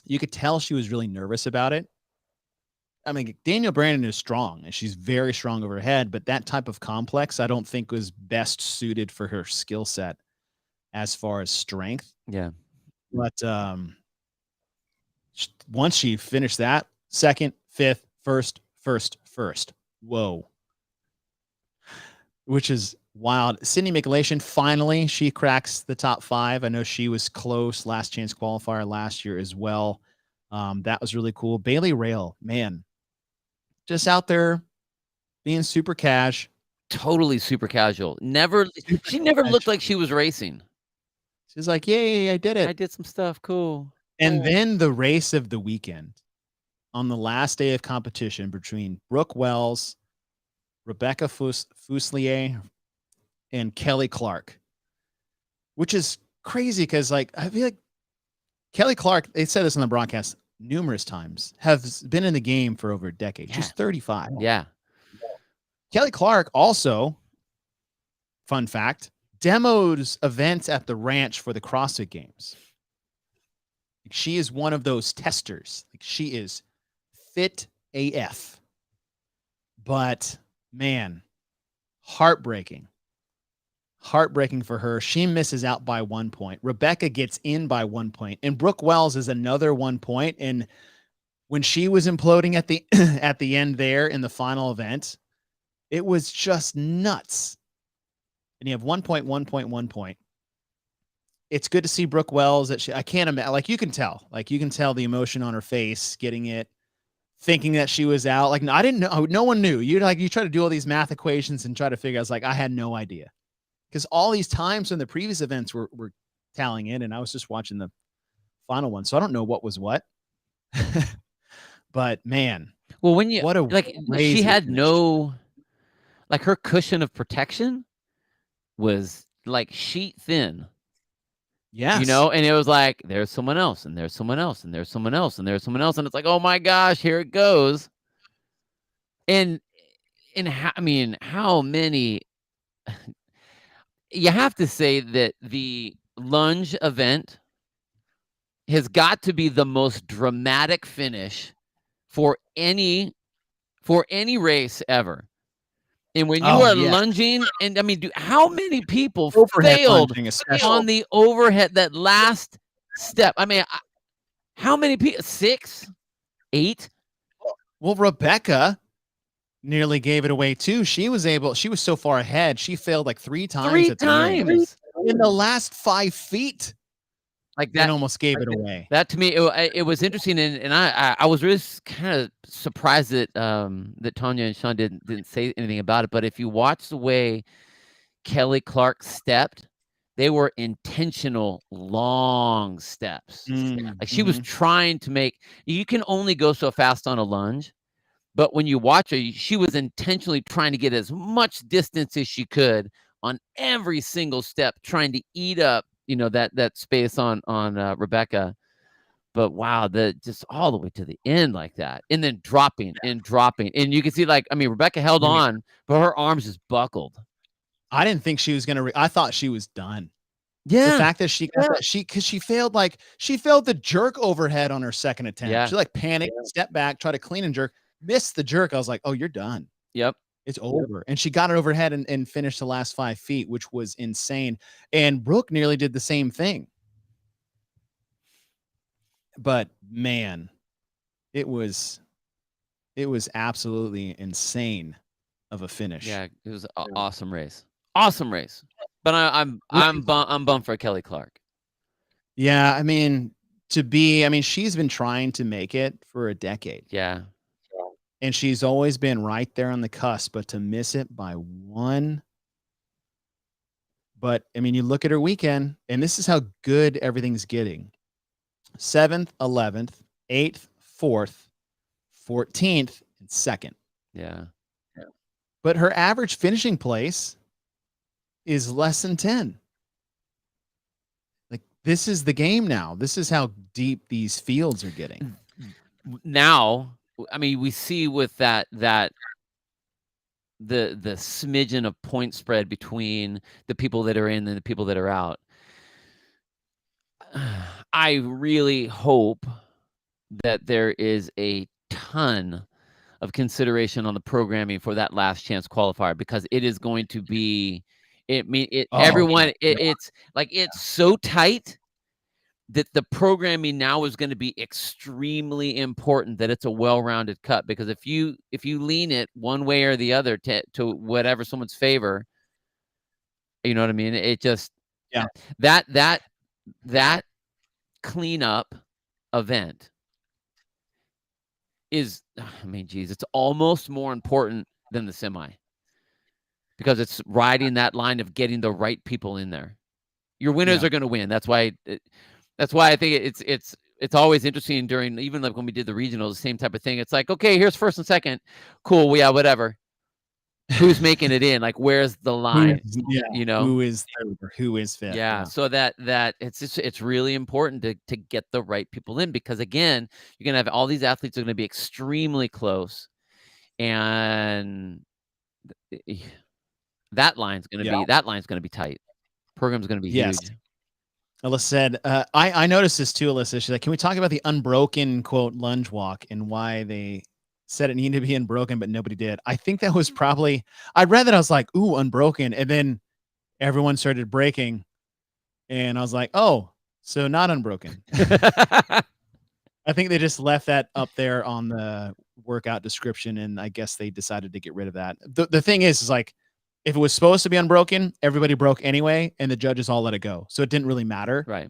you could tell she was really nervous about it. I mean, Danielle Brandon is strong, and she's very strong overhead, but that type of complex, I don't think was best suited for her skill set as far as strength.
Yeah.
But, once she finished that, 2nd, 5th, 1st, 1st, 1st. Whoa. Which is wild. Sydney McLation, finally, she cracks the top 5. I know she was close, last chance qualifier last year as well. That was really cool. Bailey Rail, man, just out there being super cash.
Totally super casual. She never looked like she was racing.
She's like, yay, I did it.
I did some stuff. Cool.
And then the race of the weekend on the last day of competition between Brooke Wells, Rebecca Fuselier, and Kelly Clark, which is crazy because, like, I feel like Kelly Clark, they said this on the broadcast numerous times, has been in the game for over a decade. She's 35.
Yeah.
Kelly Clark also, fun fact, demos events at the ranch for the CrossFit Games. She is one of those testers. Like, she is fit AF. But man, heartbreaking for her. She misses out by 1 point. Rebecca gets in by 1 point, and Brooke Wells is another 1 point. And when she was imploding at the at the end there in the final event, it was just nuts. And you have 1 point, 1 point, 1 point. It's good to see Brooke Wells. That I can't imagine. Like, you can tell the emotion on her face, getting it, thinking that she was out. Like, I didn't know. No one knew. You try to do all these math equations and try to figure out. I was like, I had no idea. Because all these times in the previous events were tallying in, and I was just watching the final one. So I don't know what was what. But man.
Well, when you
what a
like she had finish. No, like, her cushion of protection was like sheet thin.
Yes.
You know, and it was like, there's someone else, and there's someone else, and there's someone else, and there's someone else. And it's like, oh my gosh, here it goes. And how many, you have to say that the lunge event has got to be the most dramatic finish for any race ever. And when you are lunging, and I mean, how many people failed on the overhead, that last step? I mean, how many people? 6, 8?
Well, Rebecca nearly gave it away too. She was so far ahead. She failed like 3 times.
3 times
in the last 5 feet.
Like that,
and almost gave it away.
That to me, it was interesting, and I was really kind of surprised that that Tanya and Sean didn't say anything about it. But if you watch the way Kelly Clark stepped, they were intentional long steps. Like, she was trying to make. You can only go so fast on a lunge, but when you watch her, she was intentionally trying to get as much distance as she could on every single step, trying to eat up, that space on Rebecca. But wow, just all the way to the end like that, and then dropping, and you can see, like, I mean, Rebecca held on, but her arms just buckled.
I didn't think she was gonna. I thought she was done.
Yeah,
the fact that she got that, because she failed the jerk overhead on her second attempt. Yeah. She like panicked, stepped back, tried to clean and jerk, missed the jerk. I was like, oh, you're done.
Yep.
It's over. And she got it overhead and finished the last 5 feet, which was insane. And Brooke nearly did the same thing. But man, it was absolutely insane of a finish.
Yeah, it was an awesome race. Awesome race. But I'm bummed for Kelly Clark.
Yeah, I mean, she's been trying to make it for a decade.
Yeah.
And she's always been right there on the cusp, but to miss it by 1. But I mean, you look at her weekend, and this is how good everything's getting. 7th, 11th, 8th, 4th, 14th, and 2nd.
Yeah.
But her average finishing place is less than 10. Like, this is the game now. This is how deep these fields are getting.
Now, I mean, we see with that the smidgen of point spread between the people that are in and the people that are out. I really hope that there is a ton of consideration on the programming for that last chance qualifier, because it is going to be, everyone, it's like, it's so tight that the programming now is going to be extremely important, that it's a well-rounded cut, because if you lean it one way or the other to whatever someone's favor, you know what I mean? It just, that cleanup event is, I mean, geez, it's almost more important than the semi, because it's riding that line of getting the right people in there. Your winners are going to win. That's why I think it's always interesting during, even like when we did the regionals, the same type of thing. It's like, okay, here's first and second. Cool. Yeah, whatever. Who's making it in? Like, where's the line? You know,
who is third or who is fifth?
Yeah. So that it's really important to get the right people in, because again, you're gonna have all these athletes are gonna be extremely close, and that line's gonna be tight. Program's gonna be huge.
Alyssa said, I noticed this too, Alyssa. She's like, can we talk about the unbroken, quote, lunge walk and why they said it needed to be unbroken, but nobody did? I think that was probably, I read that, I was like, ooh, unbroken. And then everyone started breaking. And I was like, oh, so not unbroken. I think they just left that up there on the workout description, and I guess they decided to get rid of that. The thing is like, if it was supposed to be unbroken, everybody broke anyway, and the judges all let it go. So it didn't really matter.
Right.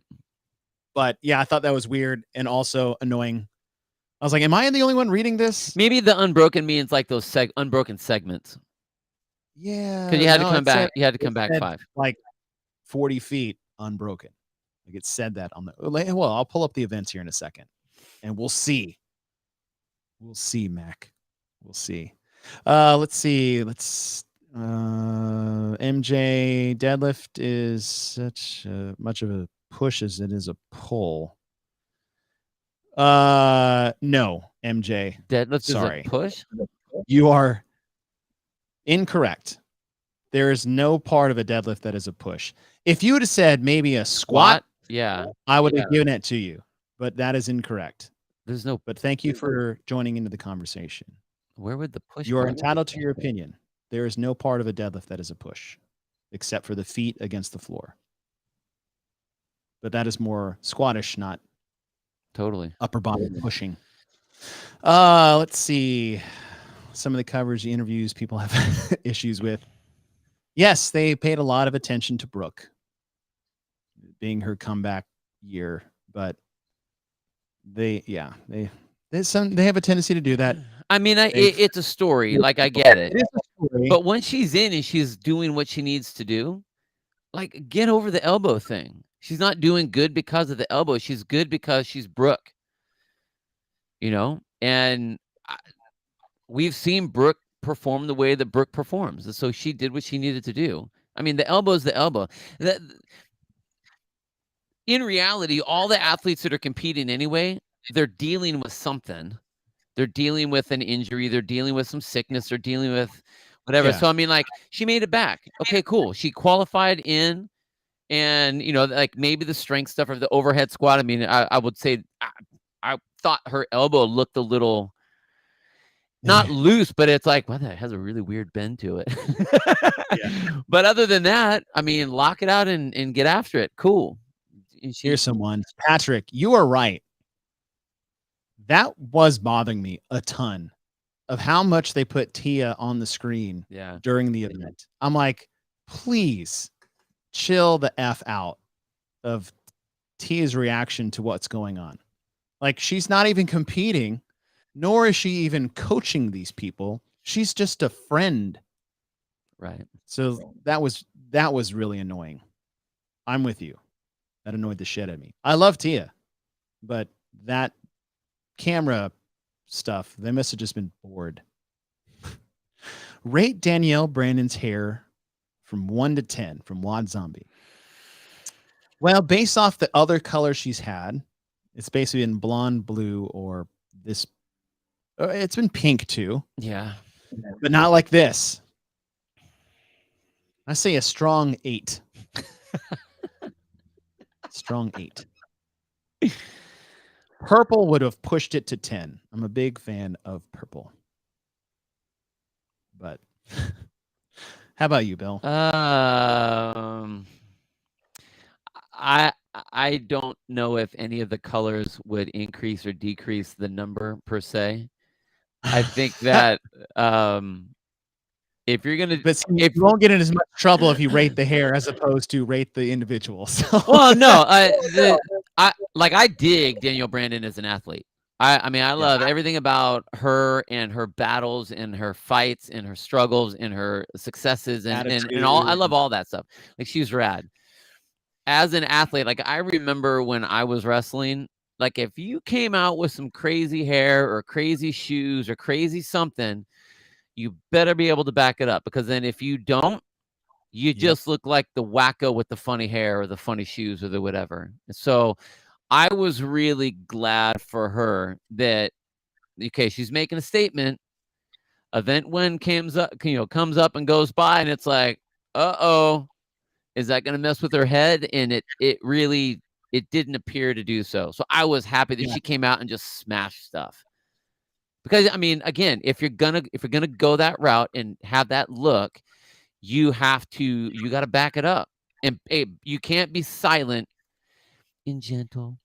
But yeah, I thought that was weird and also annoying. I was like, am I the only one reading this?
Maybe the unbroken means like those unbroken segments.
Yeah.
Because you had to come back. You had to come back 5.
Like 40 feet unbroken. Like it said that on the, well, I'll pull up the events here in a second and we'll see. We'll see, Mac. We'll see. Let's see. MJ deadlift is such much of a push as it is a pull. No, MJ.
Deadlift is a push?
You are incorrect. There is no part of a deadlift that is a push. If you would have said maybe a squat,
yeah,
I would have given it to you, but that is incorrect.
There's no.
But thank you for joining into the conversation.
Where would the push?
You are entitled to your opinion. There is no part of a deadlift that is a push, except for the feet against the floor. But that is more squattish, not
totally
upper body pushing. Let's see. Some of the coverage, the interviews people have issues with. Yes, they paid a lot of attention to Brooke being her comeback year, but they have a tendency to do that.
I mean, it's a story. Like, I get it. It is a story. But when she's in and she's doing what she needs to do, like, get over the elbow thing. She's not doing good because of the elbow. She's good because she's Brooke. You know? And we've seen Brooke perform the way that Brooke performs. And so she did what she needed to do. I mean, the elbow is the elbow. In reality, all the athletes that are competing anyway, they're dealing with something. They're dealing with an injury. They're dealing with some sickness. They're dealing with whatever. Yeah. So, I mean, like, she made it back. Okay, cool. She qualified in, and, you know, like maybe the strength stuff or the overhead squat. I mean, I would say I thought her elbow looked a little not loose, but it's like, well, that has a really weird bend to it. Yeah. But other than that, I mean, lock it out and get after it. Cool.
Here's someone. Patrick, you are right. That was bothering me a ton of how much they put Tia on the screen during the event. I'm like, please chill the F out of Tia's reaction to what's going on. Like, she's not even competing, nor is she even coaching these people. She's just a friend.
Right.
So that was really annoying. I'm with you. That annoyed the shit out of me. I love Tia, but that camera stuff, they must have just been bored. Rate Danielle Brandon's hair from 1 to 10 from Wad Zombie. Well, based off the other color she's had, it's basically in blonde, blue, or this. It's been pink too.
Yeah.
But not like this. I say a strong 8. Strong 8. Purple would have pushed it to 10. I'm a big fan of purple. But how about you, Bill?
I don't know if any of the colors would increase or decrease the number per se. I think that if you're gonna,
But you won't get in as much trouble if you rate the hair as opposed to rate the individual. So.
Well, no, I dig Danielle Brandon as an athlete. I mean, I love everything about her and her battles and her fights and her struggles and her successes and all. I love all that stuff. Like, she's rad. As an athlete, like, I remember when I was wrestling, like, if you came out with some crazy hair or crazy shoes or crazy something, you better be able to back it up, because then if you don't, you just look like the wacko with the funny hair or the funny shoes or the whatever. So I was really glad for her that, okay, she's making a statement. Event one comes up and goes by, and it's like, uh-oh, is that going to mess with her head? And it really didn't appear to do so. So I was happy that she came out and just smashed stuff. Because, I mean, again, if you're gonna go that route and have that look, you got to back it up. And you can't be silent and gentle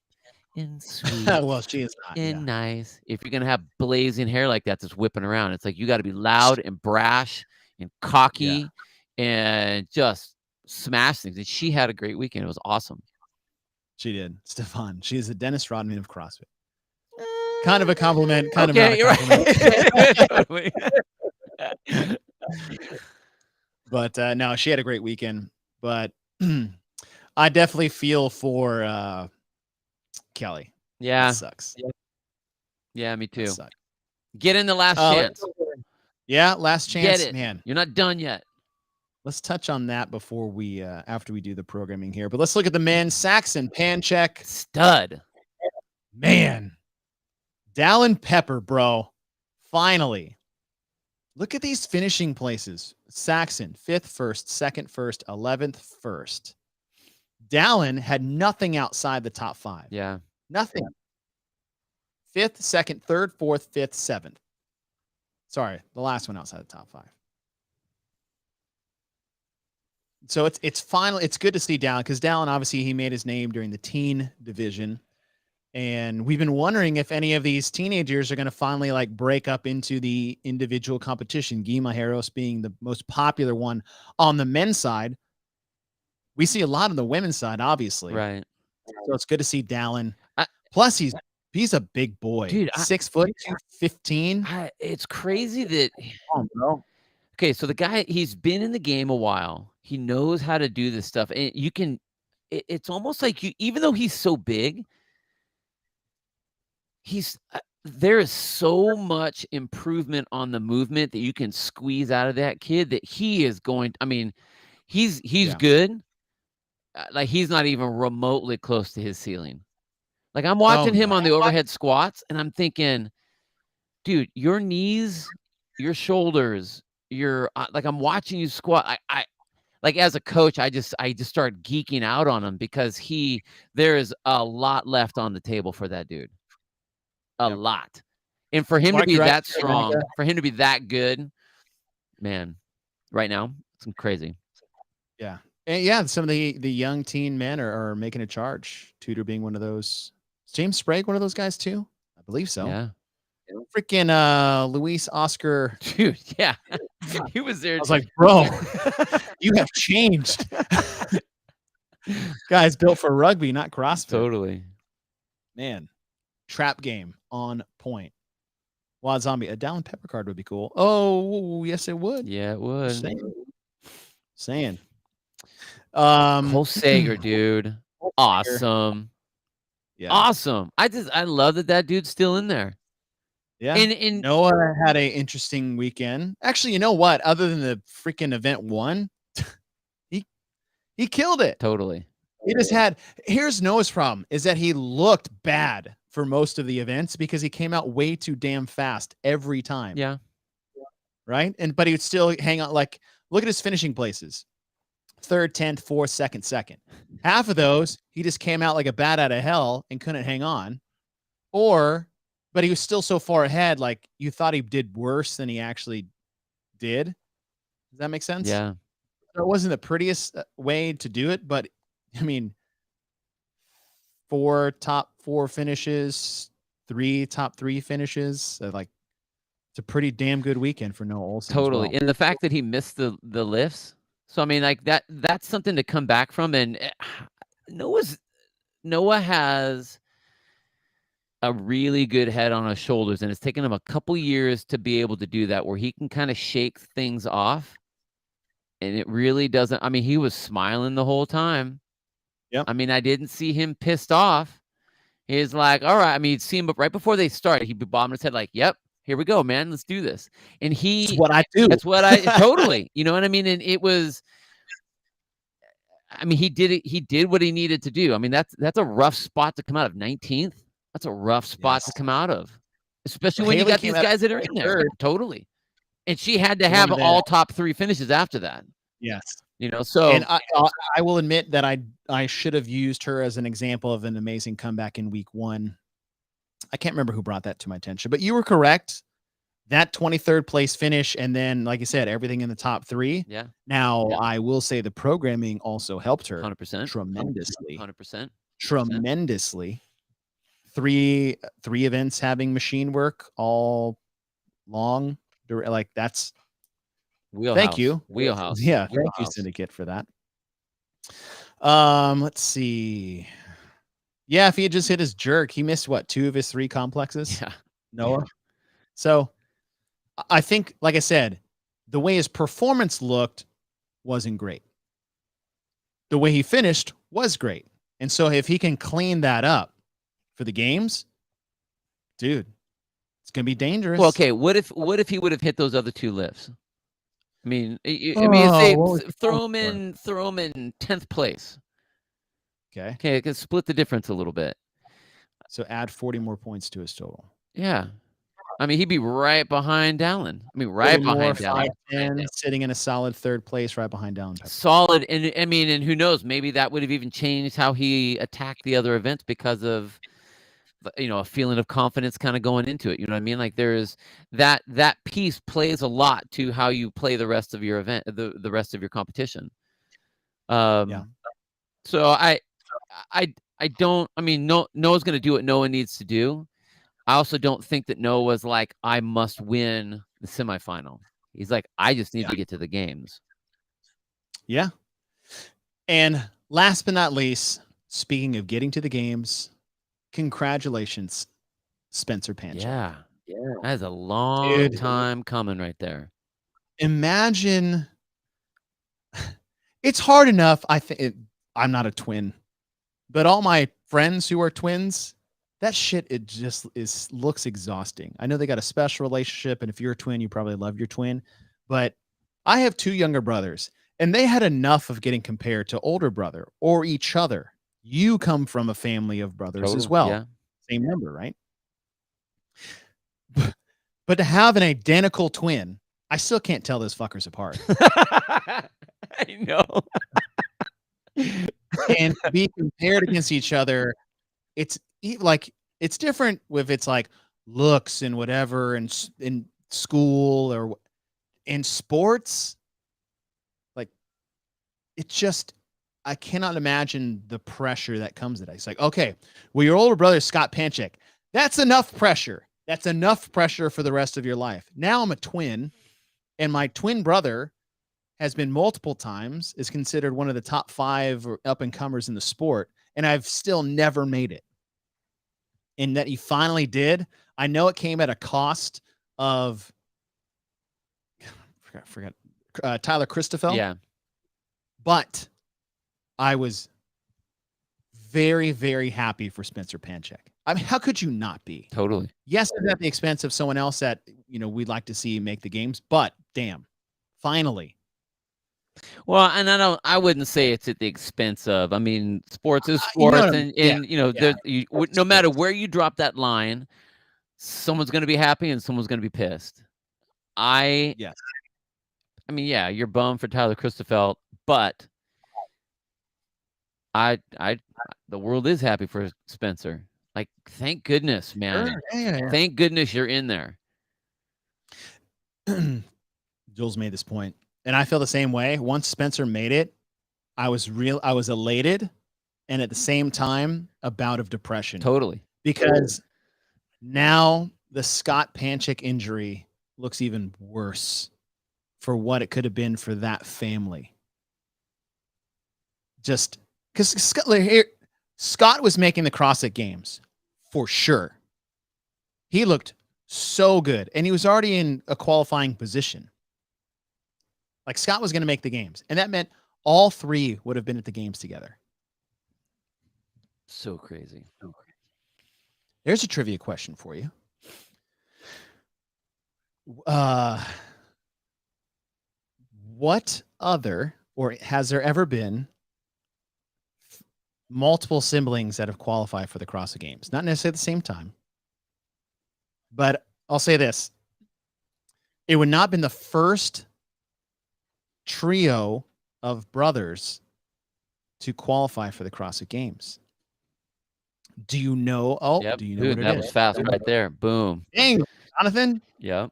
and sweet.
Well, she is not.
And nice. If you're going to have blazing hair like that that's whipping around, it's like you got to be loud and brash and cocky and just smash things. And she had a great weekend. It was awesome.
She did. Stefan. She is the Dennis Rodman of CrossFit. Kind of a compliment. Kind of not a compliment.
Right.
But no, she had a great weekend. But I definitely feel for Kelly.
Yeah.
That sucks.
Yeah, me too. Get in the last chance.
Yeah, last chance.
Get it.
Man,
you're not done yet.
Let's touch on that before we after we do the programming here. But let's look at the men. Saxon, Panchak,
stud.
Man. Dallin Pepper, bro. Finally. Look at these finishing places. Saxon, 5th first, 2nd first, 11th first. Dallin had nothing outside the top 5.
Yeah.
Nothing. 5th, 2nd, 3rd, 4th, 5th, 7th. Sorry, the last one outside the top 5. So it's finally, it's good to see Dallin, because Dallin, obviously, he made his name during the teen division. And we've been wondering if any of these teenagers are going to finally like break up into the individual competition. Guy Majeros being the most popular one on the men's side. We see a lot on the women's side, obviously.
Right.
So it's good to see Dallin. Plus, he's a big boy.
Dude,
6 foot, 15.
It's crazy that.
Oh, bro.
Okay, so the guy, he's been in the game a while. He knows how to do this stuff. And you can, it's almost like even though he's so big, there is so much improvement on the movement that you can squeeze out of that kid that he is going. I mean, he's good. Like, he's not even remotely close to his ceiling. Like, I'm watching him on the overhead squats, and I'm thinking, dude, your knees, your shoulders, like, I'm watching you squat. I like, as a coach, I just start geeking out on him, because there is a lot left on the table for that dude. A lot. And for him to be that strong, for him to be that good, man, right now, it's crazy.
Yeah. And yeah, some of the young teen men are making a charge. Tudor being one of those. Is James Sprague one of those guys too? I believe so.
Yeah.
Freaking Luis Oscar.
Dude, yeah. He was there.
I was like, bro, you have changed. Guys built for rugby, not CrossFit.
Totally.
Man. Trap game on point. Wild Zombie, a Dallin Pepper card would be cool. Oh, yes, it would.
Yeah, it would.
Saying.
Cole Sager, dude. Awesome.
Yeah.
Awesome. I love that dude's still in there.
Yeah. And Noah had an interesting weekend. Actually, you know what? Other than the freaking event 1, he killed it.
Totally.
He just here's Noah's problem, is that he looked bad for most of the events because he came out way too damn fast every time.
Yeah.
Right. But he would still hang on. Like, look at his finishing places. third, 10th, fourth, second. Half of those, he just came out like a bat out of hell and couldn't hang on. But he was still so far ahead, like you thought he did worse than he actually did. Does that make sense?
Yeah.
So it wasn't the prettiest way to do it, but I mean, 4 top 4 finishes, 3 top 3 finishes. Like, it's a pretty damn good weekend for Noah Ohlsen.
Totally.
As well.
And the fact that he missed the lifts. So I mean, like that's something to come back from. And Noah has a really good head on his shoulders, and it's taken him a couple years to be able to do that, where he can kind of shake things off. And it really doesn't. I mean, he was smiling the whole time.
Yeah.
I mean, I didn't see him pissed off. He's like, all right. I mean, you'd see him, but right before they started, he'd be bobbing his head like, yep, here we go, man. Let's do this. And
That's what I do.
That's what I totally, you know what I mean? And it was, I mean, he did it. He did what he needed to do. I mean, that's a rough spot to come out of. 19th. That's a rough spot to come out of, especially when you got these guys that are in there. Totally. And she had to have all top 3 finishes after that.
Yes.
You know, so.
And I will admit that I should have used her as an example of an amazing comeback in week 1. I can't remember who brought that to my attention, but you were correct. That 23rd place finish, and then, like you said, everything in the top 3.
Yeah.
Now, I will say the programming also helped her
100%.
tremendously.
100%.
Tremendously. 3 events having machine work all long. Like, that's
wheelhouse.
Thank you.
Wheelhouse.
Yeah,
Wheelhouse.
Thank you, Syndicate, for that. Let's see. Yeah, if he had just hit his jerk, he missed what, 2 of his 3 complexes?
Yeah.
Noah. Yeah. So I think, like I said, the way his performance looked wasn't great. The way he finished was great. And so if he can clean that up for the games, dude, it's going to be dangerous.
Well, okay, what if he would have hit those other 2 lifts? I mean, say throw him in 10th place.
Okay.
Okay, it can split the difference a little bit.
So add 40 more points to his total.
Yeah. I mean, he'd be right behind Dallin. I mean, right behind Dallin.
5-10, sitting in a solid 3rd place, right behind Dallin.
Solid. And I mean, and who knows, maybe that would have even changed how he attacked the other events because of, you know, a feeling of confidence kind of going into it. You know what I mean? Like, there's that piece plays a lot to how you play the rest of your event, the rest of your competition. Yeah. So I don't, I mean, Noah's going to do what Noah needs to do. I also don't think that Noah was like, I must win the semifinal. He's like, I just need to get to the games.
Yeah. And last but not least, speaking of getting to the games, congratulations, Spencer Panchak.
Yeah. That is a long time coming right there.
Imagine. It's hard enough. I'm not a twin, but all my friends who are twins, that shit, it just looks exhausting. I know they got a special relationship, and if you're a twin, you probably love your twin. But I have 2 younger brothers, and they had enough of getting compared to older brother or each other. You come from a family of brothers as well.
Yeah.
Same number, right? But to have an identical twin, I still can't tell those fuckers apart.
I know.
And to be compared against each other, it's like, it's different if it's like looks and whatever, and in school or in sports. Like, it just, I cannot imagine the pressure that comes with it. It's like, okay, well, your older brother, Scott Panchak, that's enough pressure. That's enough pressure for the rest of your life. Now I'm a twin, and my twin brother has been multiple times, is considered one of the top 5 up-and-comers in the sport, and I've still never made it. And that he finally did. I know it came at a cost of, forgot Tyler Christoffel.
Yeah.
But I was very, very happy for Spencer Panchak. I mean, how could you not be?
Totally.
Yes, it's at the expense of someone else that, you know, we'd like to see make the games, but damn, finally.
Well, and I wouldn't say it's at the expense of. I mean, sports is sports, no matter where you drop that line, someone's going to be happy and someone's going to be pissed. I mean, yeah, you're bummed for Tyler Christoffel, but the world is happy for Spencer. Like, thank goodness, man.
Sure. Yeah.
Thank goodness you're in there.
Jules made this point, and I feel the same way. Once Spencer made it, I was elated, and at the same time, a bout of depression.
Totally.
Because now the Scott Panchak injury looks even worse for what it could have been for that family. Just because Scott was making the CrossFit Games for sure. He looked so good, and he was already in a qualifying position. Like, Scott was going to make the games, and that meant all three would have been at the games together.
So crazy.
There's a trivia question for you. What other, or has there ever been multiple siblings that have qualified for the CrossFit Games? Not necessarily at the same time, but I'll say this. It would not have been the first trio of brothers to qualify for the CrossFit Games. Do you know? Oh,
yep.
Do you know
Dude,
what
that
it
was
is?
fast right there. Boom.
Dang, Jonathan.
Yep.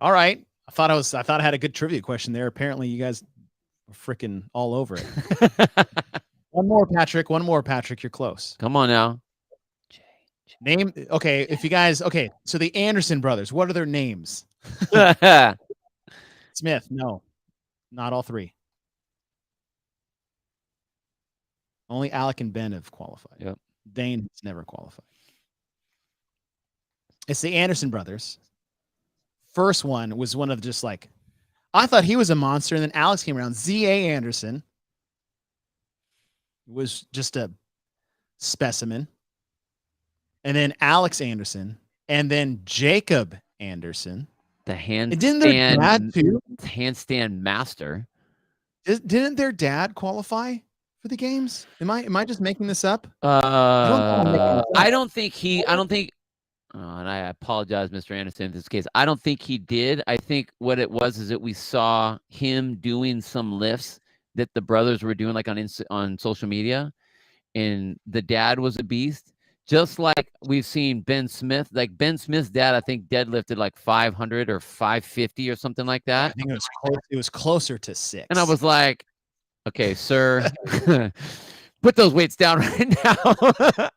All right. I thought I had a good trivia question there. Apparently you guys were freaking all over it. One more, Patrick. You're close.
Come on now.
Name. Okay. If you guys, okay. So the Anderson brothers, what are their names? Smith. No, not all three. Only Alec and Ben have qualified.
Yep.
Dane has never qualified. It's the Anderson brothers. First one was one of just like, I thought he was a monster, and then Alex came around. Z.A. Anderson was just a specimen. And then Alex Anderson, and then Jacob Anderson.
The handstand,
didn't their dad too?
Handstand master.
Didn't their dad qualify for the games? Am I just making this up?
I don't think, and I apologize, Mr. Anderson, in this case. I don't think he did. I think what it was is that we saw him doing some lifts that the brothers were doing, like on social media, and the dad was a beast. Just like we've seen Ben Smith, like Ben Smith's dad, I think deadlifted like 500 or 550 or something like that.
I think it was closer to 6.
And I was like, okay, sir, put those weights down right now.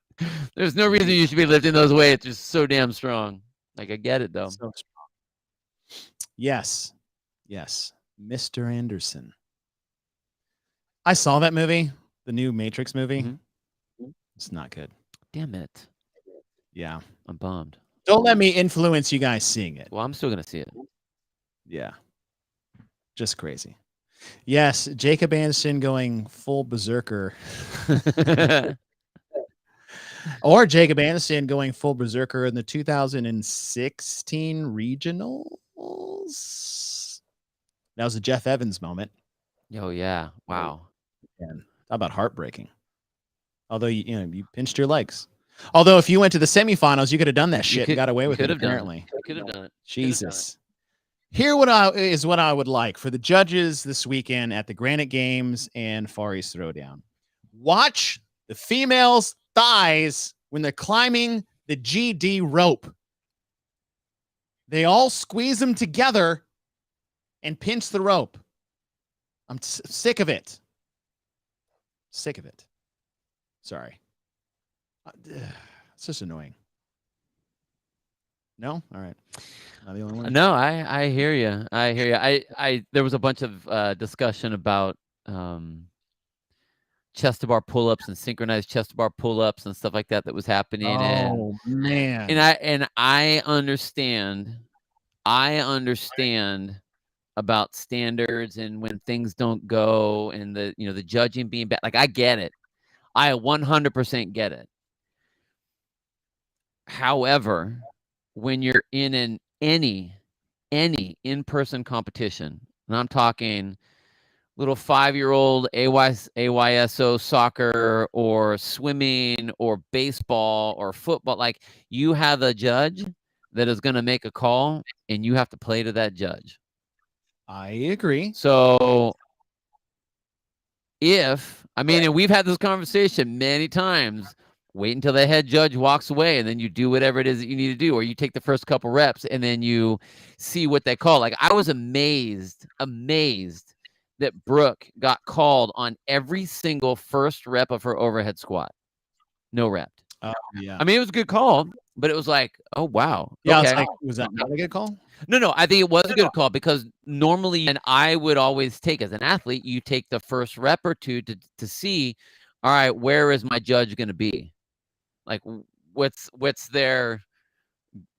There's no reason you should be lifting those weights. They're so damn strong. Like, I get it, though.
So strong. Yes. Mr. Anderson. I saw that movie, the new Matrix movie. Mm-hmm. It's not good.
Damn it.
Yeah.
I'm bummed.
Don't let me influence you guys seeing it.
Well, I'm still going to see it.
Yeah. Just crazy. Yes, Jacob Anderson going full berserker. Or Jacob Anderson going full berserker in the 2016 regionals. That was a Jeff Evans moment.
Oh, yeah. Wow.
And how about heartbreaking? Although you pinched your legs. Although if you went to the semifinals, you could have done that shit and got away with it. Apparently,
you could have done it.
Jesus. Here is what I would like for the judges this weekend at the Granite Games and Far East Throwdown. Watch the females' thighs when they're climbing the GD rope. They all squeeze them together and pinch the rope. I'm sick of it. Sick of it. Sorry. It's just annoying. No? All right. Not the only one?
No, I hear you. There was a bunch of discussion about chest to bar pull-ups and synchronized chest to bar pull-ups and stuff like that was happening.
Oh, man.
And I understand about standards and when things don't go and the judging being bad. Like, I get it. I 100% get it. However, when you're in any in-person competition, and I'm talking little 5-year-old AYSO soccer or swimming or baseball or football, like, you have a judge that is going to make a call and you have to play to that judge.
I agree.
So and we've had this conversation many times, wait until the head judge walks away and then you do whatever it is that you need to do, or you take the first couple reps and then you see what they call. Like, I was amazed that Brooke got called on every single first rep of her overhead squat. No rep.
Oh, yeah.
I mean, it was a good call, but it was like, oh, wow.
Yeah,
okay.
it's like, was that not a good call?
No, I think it was a good call, because normally, and I would always take, as an athlete, you take the first rep or two to see, all right, where is my judge going to be? Like, what's their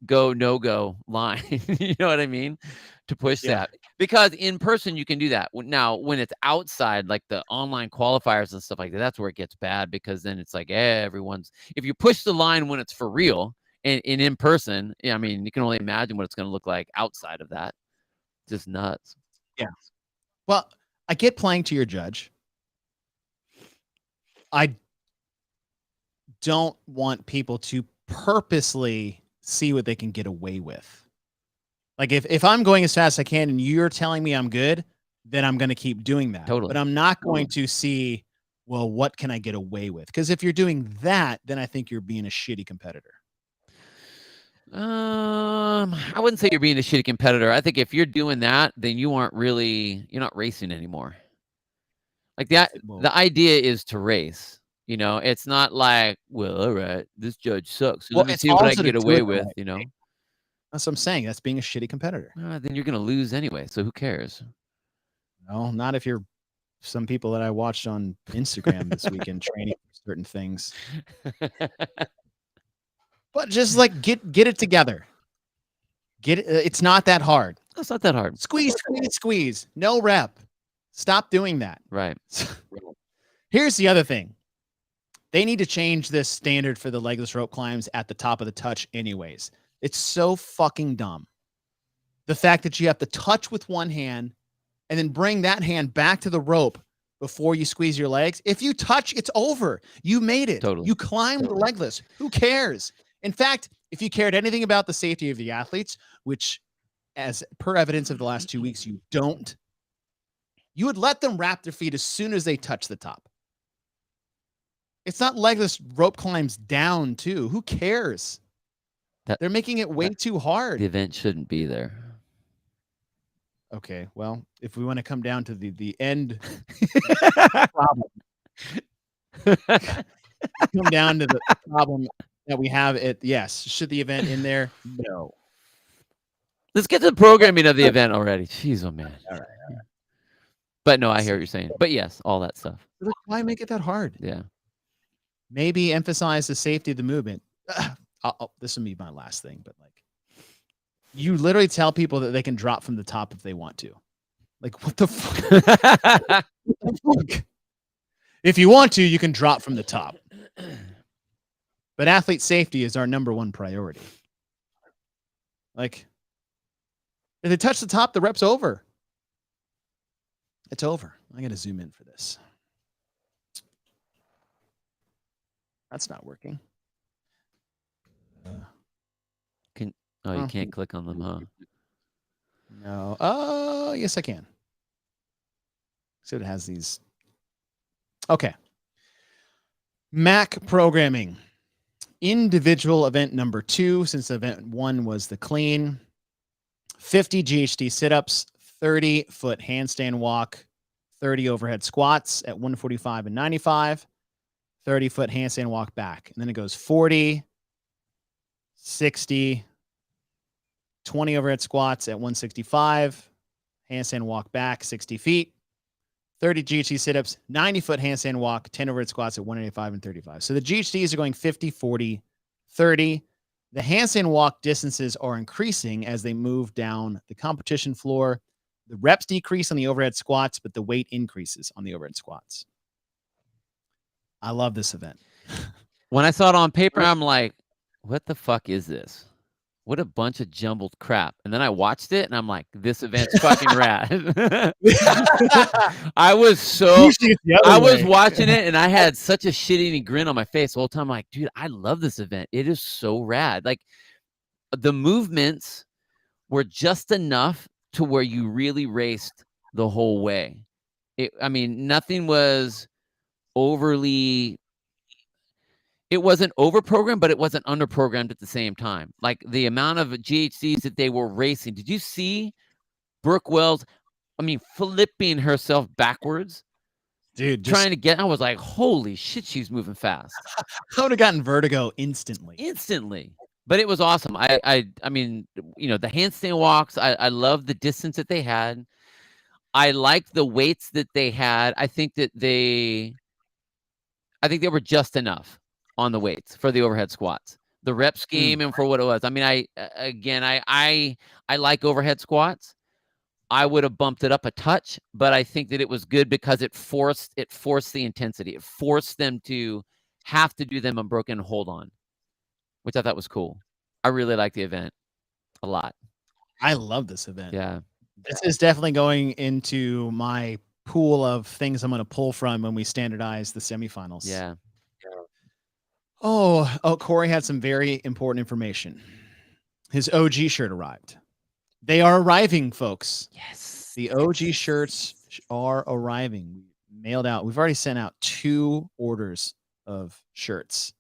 go, no go line? You know what I mean? To push that. Because in person, you can do that. Now, when it's outside, like the online qualifiers and stuff like that, that's where it gets bad, because then it's like, if you push the line when it's for real, and in person, I mean, you can only imagine what it's going to look like outside of that. Just nuts.
Yeah. Well, I get playing to your judge. I don't want people to purposely see what they can get away with. Like, if I'm going as fast as I can and you're telling me I'm good, then I'm going to keep doing that.
Totally.
But I'm not going to see, well, what can I get away with? Because if you're doing that, then I think you're being a shitty competitor.
I wouldn't say you're being a shitty competitor. I think if you're doing that, then you're not racing anymore. Like, the idea is to race. It's not like, well, all right, this judge sucks, so let me see what I can get away with.
That's what I'm saying. That's being a shitty competitor.
Then you're gonna lose anyway, so who cares?
No, not if you're some people that I watched on Instagram this weekend training for certain things. But just like get it together. It's not that hard.
It's not that hard.
Squeeze. No rep. Stop doing that.
Right.
Here's the other thing. They need to change this standard for the legless rope climbs at the top of the touch anyways. It's so fucking dumb. The fact that you have to touch with one hand and then bring that hand back to the rope before you squeeze your legs. If you touch, it's over. You made it.
Totally.
You climbed legless. Who cares? In fact, if you cared anything about the safety of the athletes, which, as per evidence of the last 2 weeks, you don't, you would let them wrap their feet as soon as they touch the top. It's not legless rope climbs down, too. Who cares? They're making it way too hard.
The event shouldn't be there.
Okay, well, if we want to come down to the end problem, come down to the problem that we have, should the event in there? No.
Let's get to the programming of the event already. Jeez, oh man.
All right.
But no, I hear what you're saying. But yes, all that stuff.
Why make it that hard?
Yeah.
Maybe emphasize the safety of the movement. This will be my last thing, but like, you literally tell people that they can drop from the top if they want to. Like, what the fuck? What the fuck? If you want to, you can drop from the top. But athlete safety is our number one priority. Like, if they touch the top, the rep's over. It's over. I got to zoom in for this. That's not working.
You can't click on them, huh?
No. Oh, yes, I can. So it has these. Okay. MAC programming. Individual event number 2, since event 1 was the clean. 50 GHD sit-ups, 30-foot handstand walk, 30 overhead squats at 145 and 95, 30-foot handstand walk back. And then it goes 40, 60, 20 overhead squats at 165, handstand walk back 60 feet, 30 GHD sit-ups, 90-foot handstand walk, 10 overhead squats at 185 and 35. So the GHDs are going 50, 40, 30. The handstand walk distances are increasing as they move down the competition floor. The reps decrease on the overhead squats, but the weight increases on the overhead squats. I love this event.
When I saw it on paper, I'm like, what the fuck is this? What a bunch of jumbled crap. And then I watched it and I'm like, this event's fucking rad. I was watching it and I had such a shit-eating grin on my face the whole time. I'm like, dude, I love this event. It is so rad. Like, the movements were just enough to where you really raced the whole way. I mean, nothing was overly. It wasn't over-programmed, but it wasn't under-programmed at the same time. Like, the amount of GHCs that they were racing. Did you see Brooke Wells, flipping herself backwards?
Dude,
Trying to get I was like, "Holy shit, she's moving fast."
I would have gotten vertigo instantly.
But it was awesome. I mean, the handstand walks, I love the distance that they had. I liked the weights that they had. I think they were just enough on the weights for the overhead squats. The rep scheme and for what it was. I mean, I like overhead squats. I would have bumped it up a touch, but I think that it was good because it forced the intensity. It forced them to have to do them unbroken hold on, which I thought was cool. I really like the event a lot.
I love this event.
Yeah.
This is definitely going into my pool of things I'm going to pull from when we standardize the semifinals.
Yeah.
Oh, Corey had some very important information. His OG shirt arrived. They are arriving, folks.
Yes.
The OG shirts are arriving. We mailed out. We've already sent out 2 orders of shirts.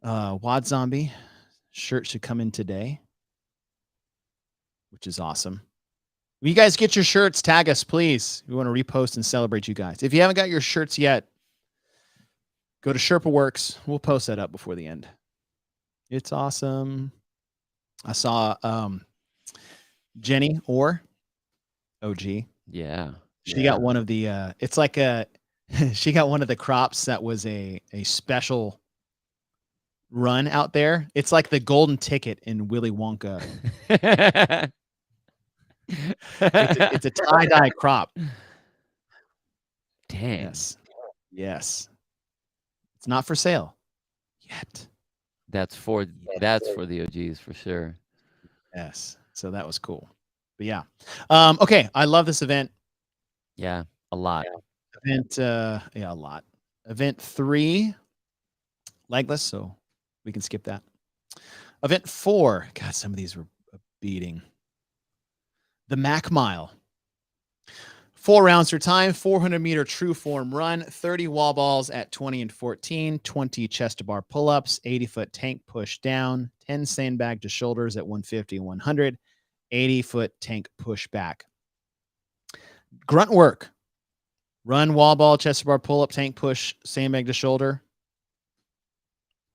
Wad Zombie shirt should come in today, which is awesome. When you guys get your shirts, tag us, please. We want to repost and celebrate you guys. If you haven't got your shirts yet, go to Sherpa Works. We'll post that up before the end. It's awesome. I saw Jenny Orr, OG.
Yeah.
She got one of the it's like she got one of the crops that was a special run out there. It's like the golden ticket in Willy Wonka. It's a tie-dye crop.
Dang.
Yes. It's not for sale yet.
That's for the OGs for sure.
Yes. So that was cool. But yeah. Okay. I love this event.
Yeah, a lot.
A lot. Event 3, legless, so we can skip that. Event 4, God, some of these were a beating. The Mac Mile. 4 rounds for time, 400-meter true form run, 30 wall balls at 20 and 14, 20 chest to bar pull-ups, 80-foot tank push down, 10 sandbag to shoulders at 150 and 100, 80-foot tank push back. Grunt work. Run, wall ball, chest to bar pull-up, tank push, sandbag to shoulder.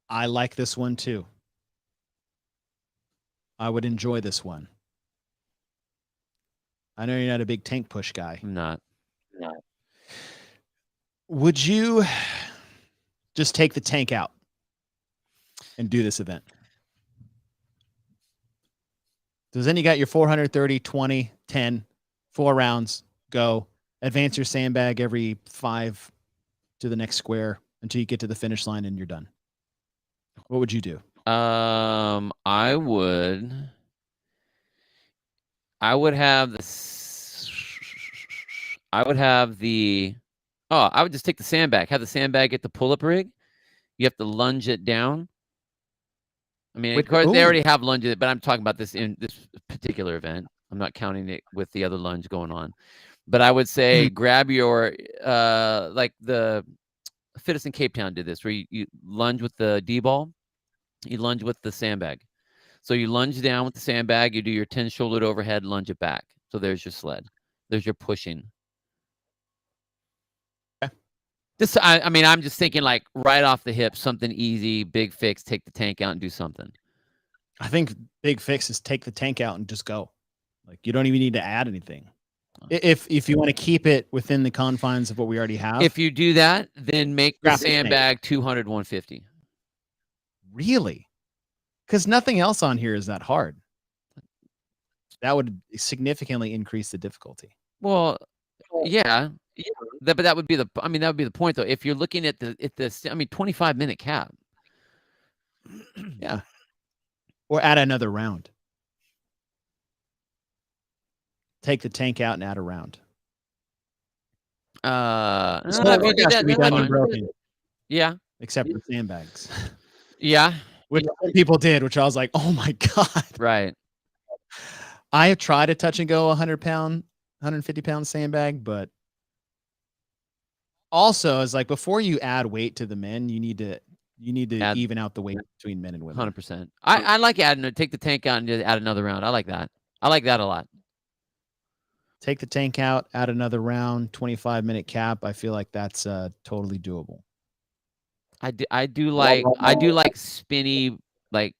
I like this one too. I would enjoy this one. I know you're not a big tank push guy.
I'm not.
Would you just take the tank out and do this event? Does then you got your 430, 20, 10, 4 rounds, go. Advance your sandbag every 5 to the next square until you get to the finish line and you're done. What would you do?
I would have I would just take the sandbag, have the sandbag at the pull-up rig. You have to lunge it down. I mean, of course, they already have lunged it, but I'm talking about this in this particular event. I'm not counting it with the other lunge going on. But I would say grab your, like the Fittest in Cape Town did this, where you lunge with the D-ball, you lunge with the sandbag. So you lunge down with the sandbag, you do your 10 shouldered overhead, lunge it back. So there's your sled. There's your pushing. This, I mean, I'm just thinking like right off the hip, something easy, big fix, take the tank out and do something.
I think big fix is take the tank out and just go. Like you don't even need to add anything. If you want to keep it within the confines of what we already have.
If you do that, then make the sandbag 200, 150.
Really? Because nothing else on here is that hard. That would significantly increase the difficulty.
Well, yeah. But that would be the point though. If you're looking at this, 25-minute cap.
Yeah. Or add another round. Take the tank out and add a round.
Yeah.
Except for sandbags.
Yeah.
Which people did, which I was like, oh my God.
Right.
I have tried to touch and go 100-pound, 150-pound sandbag, but also is like before you add weight to the men, you need to
Add
even out the weight between men and women.
100%. I like adding it. Take the tank out and just add another round. I like that. I like that a lot.
Take the tank out, add another round, 25-minute cap. I feel like that's totally doable.
I do like spinny, like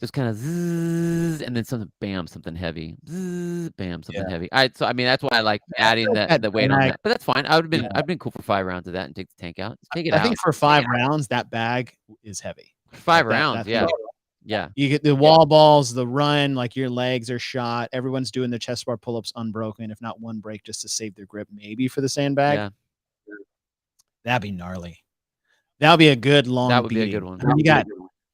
just kind of zzz, and then something heavy. Zzz, bam, something heavy. So I mean that's why I like adding the weight on that. But that's fine. I've been cool for 5 rounds of that and take the tank out. Just take it out.
I think for 5 rounds, that bag is heavy.
5 rounds, yeah. Yeah.
You get the wall balls, the run, like your legs are shot. Everyone's doing their chest bar pull-ups unbroken, if not one break, just to save their grip, maybe for the sandbag.
Yeah.
That'd be gnarly. That'll be a good long
That would
beating.
be a good one.
You got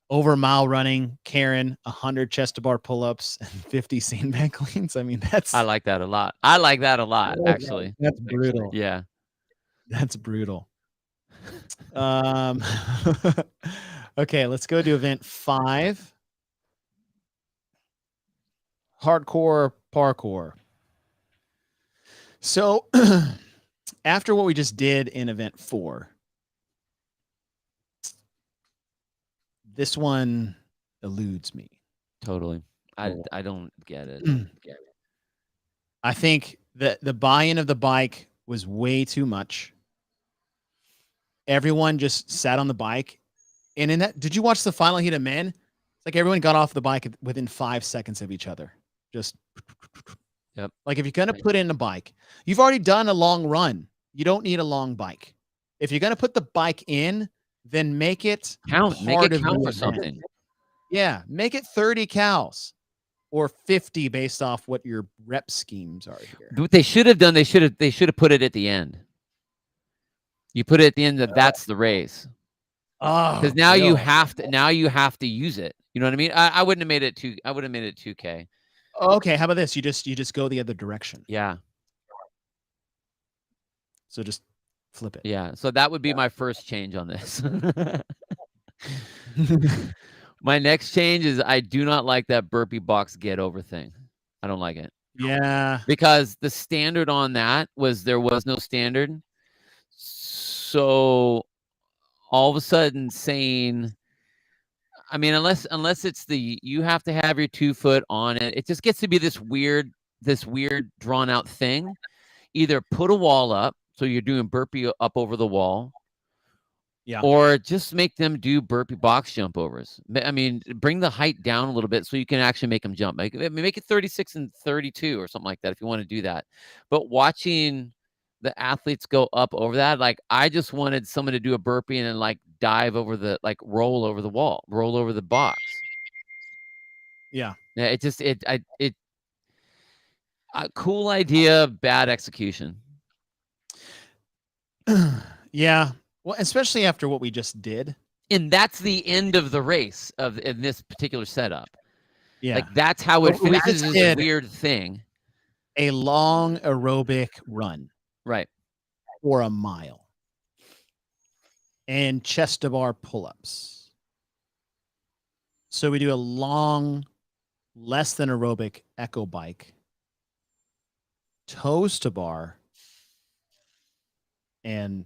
over a mile running, Karen, 100 chest to bar pull-ups and 50 sandbag cleans. I mean,
I like that a lot. I like that a lot, actually.
That's brutal.
Yeah.
That's brutal. Okay, let's go to event 5. Hardcore parkour. So after what we just did in event 4, this one eludes me.
Totally. I don't get it.
I think that the buy-in of the bike was way too much. Everyone just sat on the bike. And in that, did you watch the final heat of men? It's like everyone got off the bike within 5 seconds of each other. Just
Yep.
Like if you're going to put in a bike, you've already done a long run. You don't need a long bike. If you're going to put the bike in, then make it
count. Make it count for
event.
something.
Yeah, make it 30 cows or 50 based off what your rep schemes are here.
What they should have done, they should have put it at the end. You put it at the end that's the race.
Oh,
because now you have to use it. You know what I mean? I wouldn't have made it 2K.
Okay, how about this? You just go the other direction.
Yeah.
So just flip it.
Yeah. So that would be my first change on this. My next change is I do not like that burpee box get over thing. I don't like it.
Yeah.
Because the standard on that was there was no standard. So all of a sudden saying, I mean, unless it's you have to have your 2 foot on it. It just gets to be this weird drawn out thing. Either put a wall up, so you're doing burpee up over the wall.
Yeah.
Or just make them do burpee box jump overs. I mean, bring the height down a little bit so you can actually make them jump. Make it 36 and 32 or something like that if you want to do that. But watching the athletes go up over that, like I just wanted someone to do a burpee and then like dive over the roll over the wall, roll over the box.
Yeah.
Yeah. Cool idea, bad execution.
Yeah. Well, especially after what we just did.
And that's the end of the race in this particular setup.
Yeah.
Like that's how it finishes this weird thing.
A long aerobic run.
Right.
For a mile. And chest to bar pull-ups. So we do a long, less than aerobic echo bike. Toes to bar. And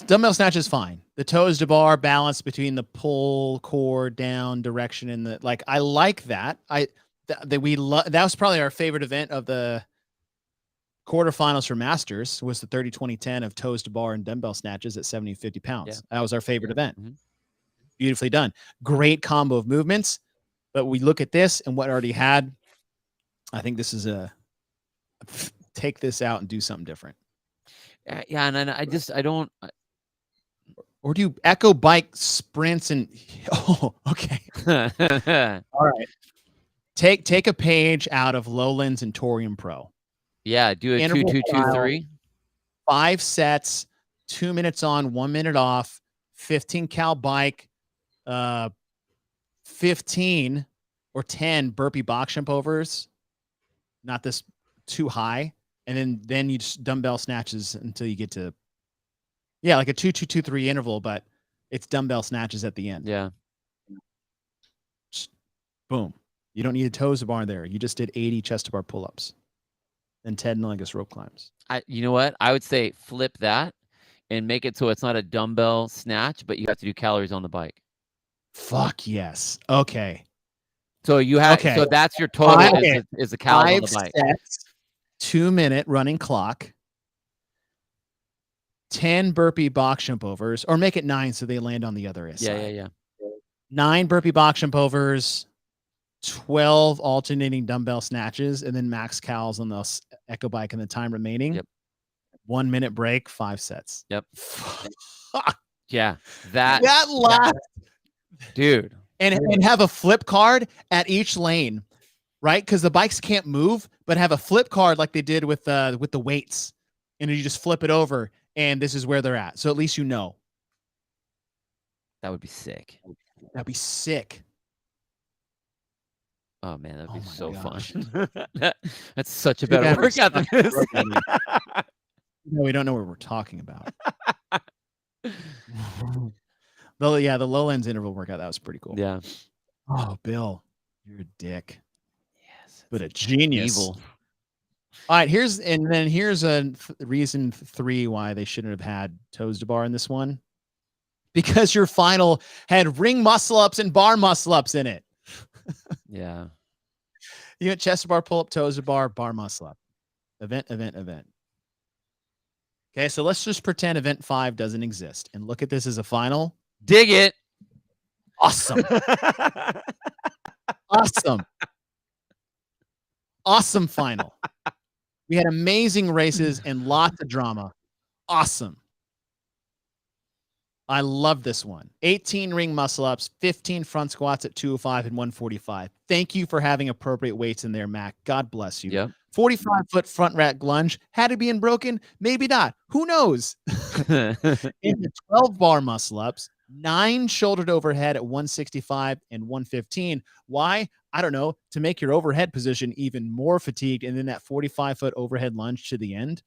dumbbell snatch is fine. The toes to bar balance between the pull, core, down, direction, and the like. I like that. That was probably our favorite event of the quarterfinals for Masters was the 30-20-10 of toes to bar and dumbbell snatches at 70 and 50 pounds. Yeah. That was our favorite event. Mm-hmm. Beautifully done. Great combo of movements. But we look at this and what I already had. I think this is take this out and do something different.
Yeah, and I don't.
Or do you echo bike sprints and okay. All right. Take a page out of Lowlands and Torium Pro.
Yeah, do a 2-2-2-3.
5 sets, 2 minutes on, 1 minute off, 15 cal bike, 15 or 10 burpee box jump overs. Not this too high. And then you just dumbbell snatches until you get to like a 2-2-2-3 interval, but it's dumbbell snatches at the end.
Yeah.
Just boom. You don't need a toes to bar there. You just did 80 chest to bar pull-ups and 10 analogous rope climbs.
You know what? I would say flip that and make it so it's not a dumbbell snatch, but you have to do calories on the bike.
Fuck yes. Okay.
So you have so that's your total is the calories on the bike.
5 sets, 2-minute running clock, 10 burpee box jump overs, or make it 9 so they land on the other side.
Yeah.
9 burpee box jump overs, 12 alternating dumbbell snatches, and then max cals on the echo bike and the time remaining.
Yep.
1 minute break, 5 sets.
Yep. Yeah.
That last
dude.
And have a flip card at each lane, right? Because the bikes can't move, but have a flip card like they did with the weights. And you just flip it over, and this is where they're at. So at least you know.
That would be sick.
That'd be sick.
Oh man, that'd be so fun. That's such a better workout than this.
No, we don't know what we're talking about. Well, yeah, the Lowlands interval workout, that was pretty cool.
Yeah.
Oh, Bill, you're a dick.
Yes.
But a genius.
Evil.
All right, here's a reason 3 why they shouldn't have had toes to bar in this one. Because your final had ring muscle ups and bar muscle ups in it.
Yeah.
You got chest to bar, pull up, toes to bar, bar muscle up. Event. Okay, so let's just pretend event 5 doesn't exist and look at this as a final.
Dig it.
Awesome. Awesome final. We had amazing races and lots of drama. Awesome. I love this one. 18 ring muscle ups, 15 front squats at 205 and 145. Thank you for having appropriate weights in there, Mac. God bless you.
Yep.
45-foot front rack lunge. Had to be in broken? Maybe not. Who knows? In the 12 bar muscle ups, 9 shouldered overhead at 165 and 115. Why? I don't know. To make your overhead position even more fatigued, and then that 45-foot overhead lunge to the end.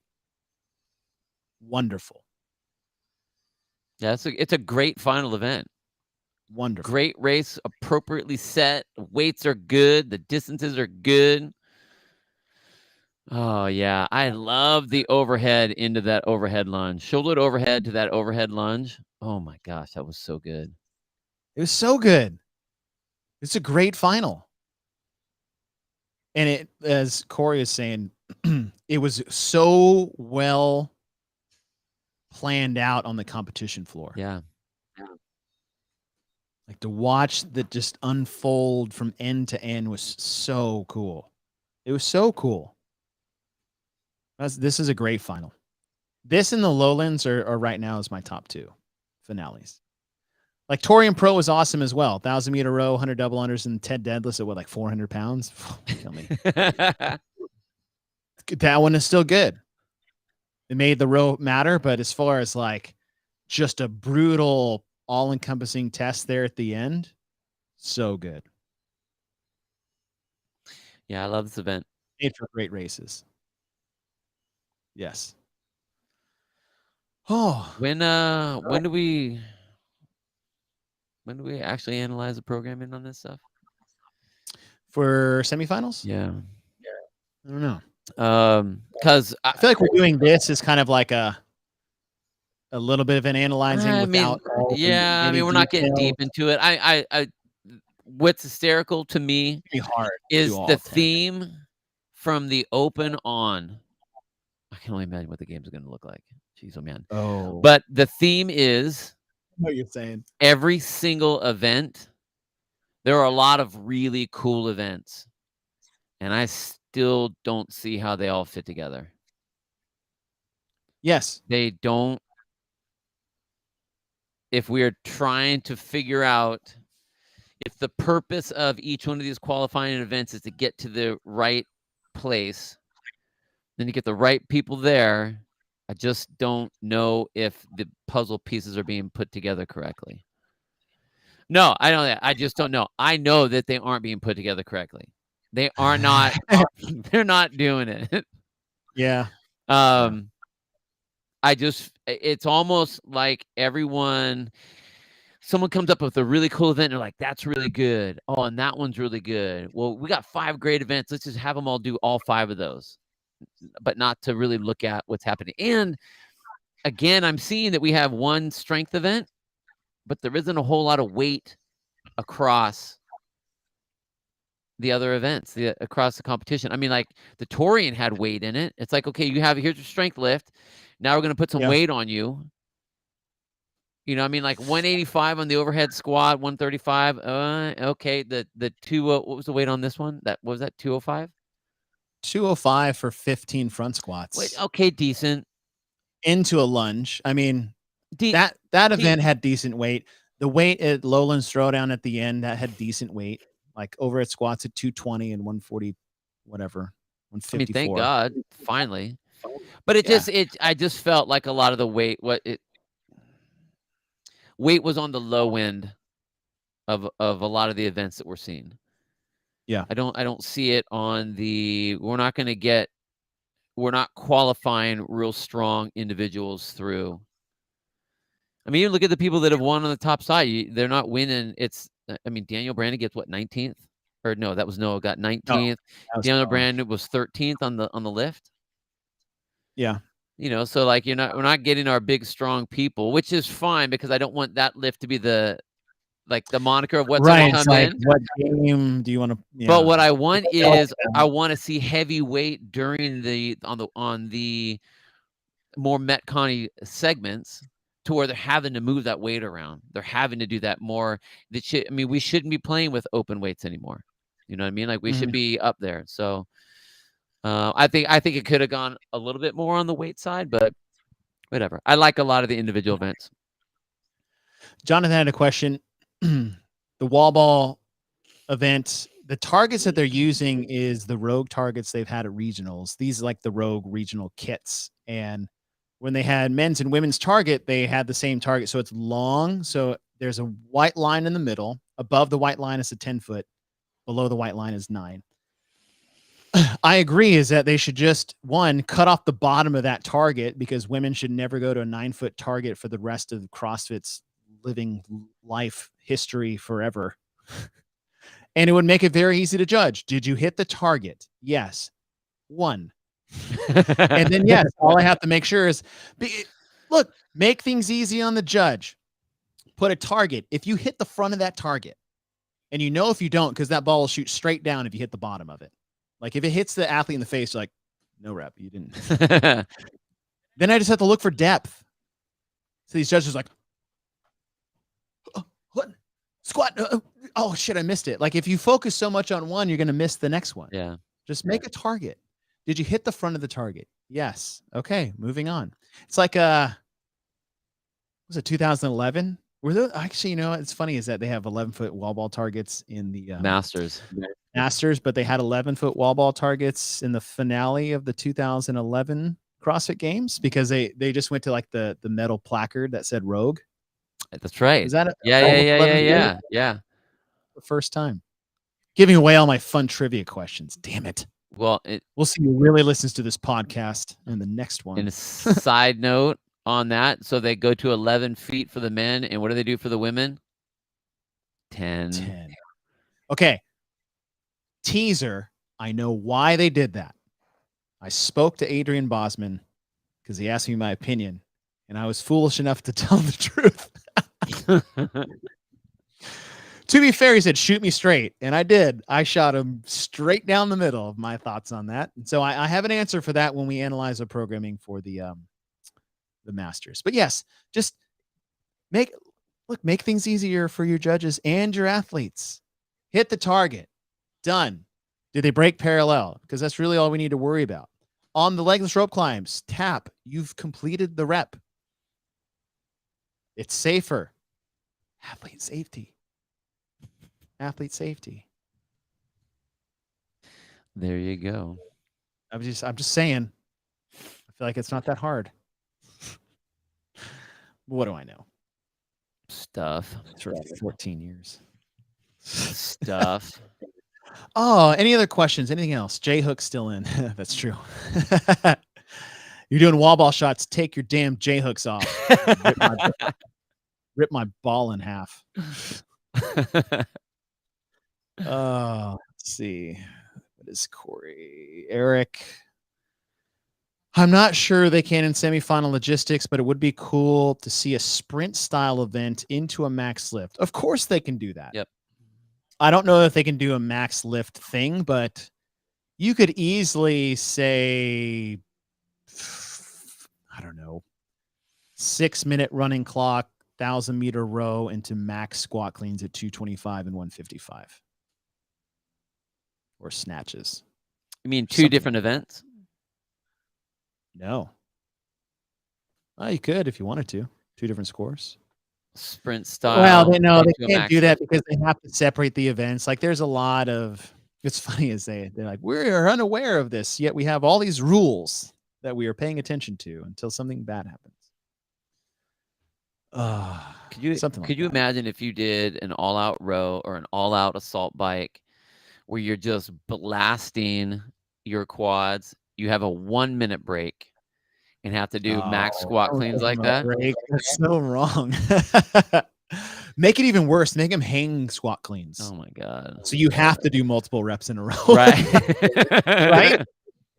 Wonderful.
Yeah, it's a great final event.
Wonderful.
Great race, appropriately set. Weights are good. The distances are good. Oh, yeah. I love the overhead into that overhead lunge. Shouldered overhead to that overhead lunge. Oh, my gosh. That was so good.
It was so good. It's a great final. And it, as Corey is saying, it was so well planned out on the competition floor.
Yeah.
Like to watch that just unfold from end to end was so cool. It was so cool. This is a great final. This and the Lowlands are right now is my top 2 finales. Like Torian Pro was awesome as well. 1,000 meter row, 100 double unders, and Ted deadlifts at what, like 400 pounds? Kill me. That one is still good. It made the row matter, but as far as like just a brutal, all-encompassing test there at the end, so good.
Yeah, I love this event.
Made for great races. Yes. Oh,
when do we actually analyze the programming on this stuff?
For semifinals?
Yeah.
I don't know.
Because
I feel like we're doing this as kind of like a little bit of an analyzing without.
I mean, we're not getting deep into it. I what's hysterical to me is the theme from the open on. I can only imagine what the game's going to look like. Jeez, oh man.
Oh,
but the theme is
what you're saying.
Every single event. There are a lot of really cool events, and I still don't see how they all fit together.
Yes,
they don't. If we are trying to figure out if the purpose of each one of these qualifying events is to get to the right place, then you get the right people there. I just don't know if the puzzle pieces are being put together correctly. No, I know that. I just don't know. I know that they aren't being put together correctly. They are not. They're not doing it.
Yeah.
It's almost like someone comes up with a really cool event and they're like, that's really good. Oh, and that one's really good. Well, we got 5 great events. Let's just have them all do all 5 of those, but not to really look at what's happening. And again, I'm seeing that we have one strength event, but there isn't a whole lot of weight across the other events, across the competition. I mean, like the Torian had weight in it. It's like, okay, here's your strength lift. Now we're going to put some weight on you. You know, I mean, like 185 on the overhead squat, 135. Okay, the two. What was the weight on this one? What was that 205?
205 for 15 front squats.
Wait, okay, decent.
Into a lunge. I mean, that event had decent weight. The weight at Lowland's Throwdown at the end, that had decent weight. Like overhead squats at 220 and 140, whatever, 154.
I mean, thank God, finally. But I just felt like a lot of the weight, weight was on the low end of a lot of the events that we're seeing.
Yeah.
I don't see it on we're not qualifying real strong individuals through. I mean, you look at the people that have won on the top side, they're not winning. I mean, Daniel Brandon gets what, 19th? Or no, that was Noah got 19th. Daniel Brandon was 13th on the lift.
Yeah.
You know, so like we're not getting our big strong people, which is fine because I don't want that lift to be the moniker of what's going to come in.
What game do you want to? Yeah.
But what I want is I want to see heavyweight during on the more Metcon segments to where they're having to move that weight around. They're having to do that more. I mean, we shouldn't be playing with open weights anymore. You know what I mean? Like we should be up there. So I think it could have gone a little bit more on the weight side, but whatever. I like a lot of the individual events.
Jonathan had a question. The wall ball event, the targets that they're using is the Rogue targets they've had at regionals. These are like the Rogue regional kits. And when they had men's and women's target, they had the same target. So it's long. So there's a white line in the middle. Above the white line is a 10-foot. Below the white line is 9. I agree is that they should just, one, cut off the bottom of that target because women should never go to a 9-foot target for the rest of CrossFit's living life history forever. And it would make it very easy to judge. Did you hit the target? Yes. 1. And then, yes, all I have to make sure is, look, make things easy on the judge. Put a target. If you hit the front of that target, and you know if you don't, because that ball will shoot straight down if you hit the bottom of it. Like if it hits the athlete in the face, you're like, no rep, you didn't. Then I just have to look for depth. So these judges are like, what? Squat. Oh shit, I missed it. Like if you focus so much on one, you're going to miss the next one.
Yeah.
Just make a target. Did you hit the front of the target? Yes. Okay, moving on. It's like was it 2011? Were those actually, it's funny is that they have 11-foot wall ball targets in the
Masters,
but they had 11-foot wall ball targets in the finale of the 2011 CrossFit Games because they just went to like the metal placard that said Rogue.
That's right.
Is that it?
Yeah.
The first time. Giving away all my fun trivia questions. Damn it.
Well,
we'll see who really listens to this podcast in the next one.
And a side note on that, so they go to 11 feet for the men, and what do they do for the women? 10.
Okay. Teaser. I know why they did that. I spoke to Adrian Bosman because he asked me my opinion, and I was foolish enough to tell him the truth. To be fair, he said, shoot me straight. And I did. I shot him straight down the middle of my thoughts on that. And so I have an answer for that when we analyze our programming for the Masters. But yes, just make things easier for your judges and your athletes. Hit the target. Done. Did they break parallel? Because that's really all we need to worry about. On the legless rope climbs, tap. You've completed the rep. It's safer. Athlete safety.
There you go.
I'm just saying. I feel like it's not that hard. What do I know?
Stuff.
For 14 years.
Stuff.
Oh, any other questions? Anything else? J Hook's still in. That's true. You're doing wall ball shots. Take your damn J Hooks off. Rip my ball in half. Let's see. What is Corey? Eric. I'm not sure they can in semifinal logistics, but it would be cool to see a sprint style event into a max lift. Of course they can do that.
Yep.
I don't know if they can do a max lift thing, but you could easily say, I don't know, 6-minute running clock, 1,000-meter row into max squat cleans at 225 and 155. Or snatches.
You mean two different events?
No. Oh, you could if you wanted to. 2 different scores.
Sprint style.
Well, they can't do that because they have to separate the events. Like, there's a lot of. It's funny as they're like, we're unaware of this, yet we have all these rules that we are paying attention to until something bad happens.
Could you imagine if you did an all-out row or an all-out assault bike where you're just blasting your quads? You have a 1-minute break and have to do max squat cleans like that?
That's so wrong. Make it even worse. Make them hang squat cleans.
Oh my God.
So you have to do multiple reps in a row.
Right.
Right?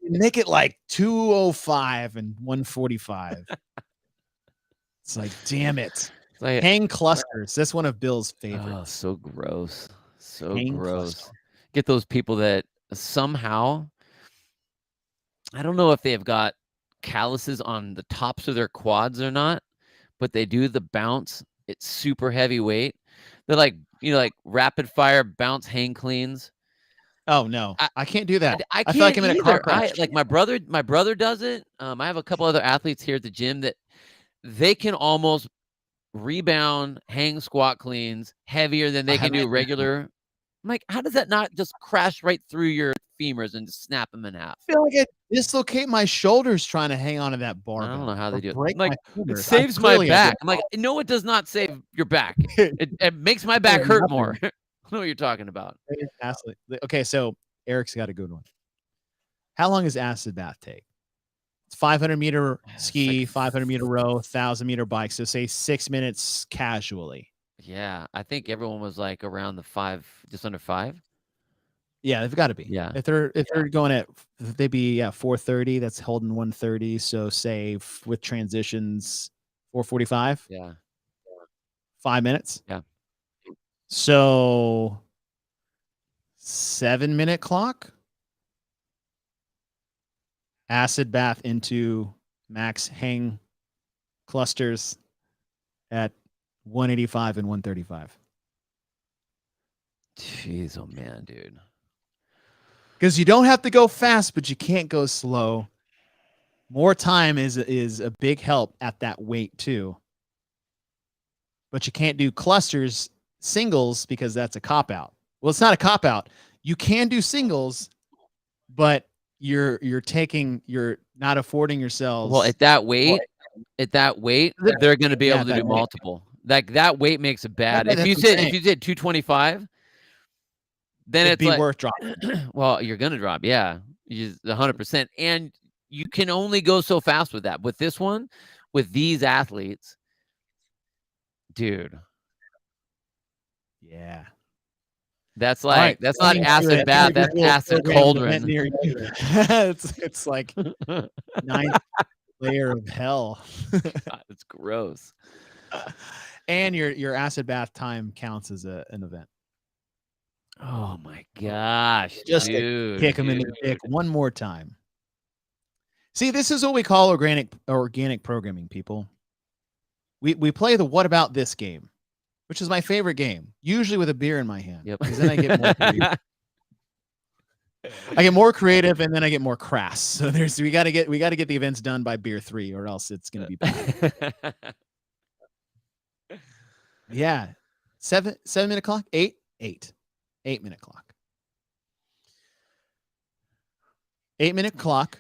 Make it like 205 and 145. It's like, damn it.
Like,
hang clusters. That's one of Bill's favorites.
Oh, so gross. So
Hang
gross.
cluster.
Get those people that somehow, I don't know if they've got calluses on the tops of their quads or not, but they do the bounce. It's super heavy weight. They're like, like rapid fire bounce hang cleans.
Oh no, I can't do that.
I
feel like I'm in a car
either.
crash.
Like my brother does it. I have a couple other athletes here at the gym that they can almost rebound hang squat cleans heavier than they can do regular. I'm like, how does that not just crash right through your femurs and just snap them in half?
I feel like I dislocate my shoulders trying to hang onto that barbell.
I don't know how they do it.
Break
Like,
my
it saves my back. I'm like, no, it does not save your back. It makes my back hurt more. I know what you're talking about.
Okay, so Eric's got a good one. How long does acid bath take? It's 500-meter ski, like 500-meter row, 1,000-meter bike. So say 6 minutes casually.
Yeah, I think everyone was like around the 5, just under 5.
Yeah, they've got to be.
Yeah.
If they're going at, they'd be 4:30. That's holding 1:30. So say with transitions, 4:45.
Yeah.
5 minutes.
Yeah.
So 7-minute clock. Acid bath into max hang clusters at 185 and 135.
Jeez, oh man, dude.
Because you don't have to go fast, but you can't go slow. More time is a big help at that weight too. But you can't do clusters, singles, because that's a cop-out. Well, it's not a cop-out. You can do singles, but you're not affording yourselves.
Well, at that weight, they're going to be able to do multiple. Like that weight makes it bad. If you did 225, then it'd be like,
worth dropping.
Well, you're going to drop. Yeah. 100%. And you can only go so fast with that. With this one, with these athletes, dude.
Yeah.
That's like, that's not acid bath. That's acid cauldron.
it's like 9th layer of hell.
God, it's gross.
And your acid bath time counts as an event.
Oh my gosh,
just
dude,
kick them in the dick one more time. See, this is what we call organic programming, people. We play the what about this game, which is my favorite game, usually with a beer in my hand.
Yep.
Because then I get more creative. I get more creative and then I get more crass. So we got to get the events done by beer 3 or else it's going to be bad. Yeah. 7-minute clock, 8 8-minute clock. 8-minute clock.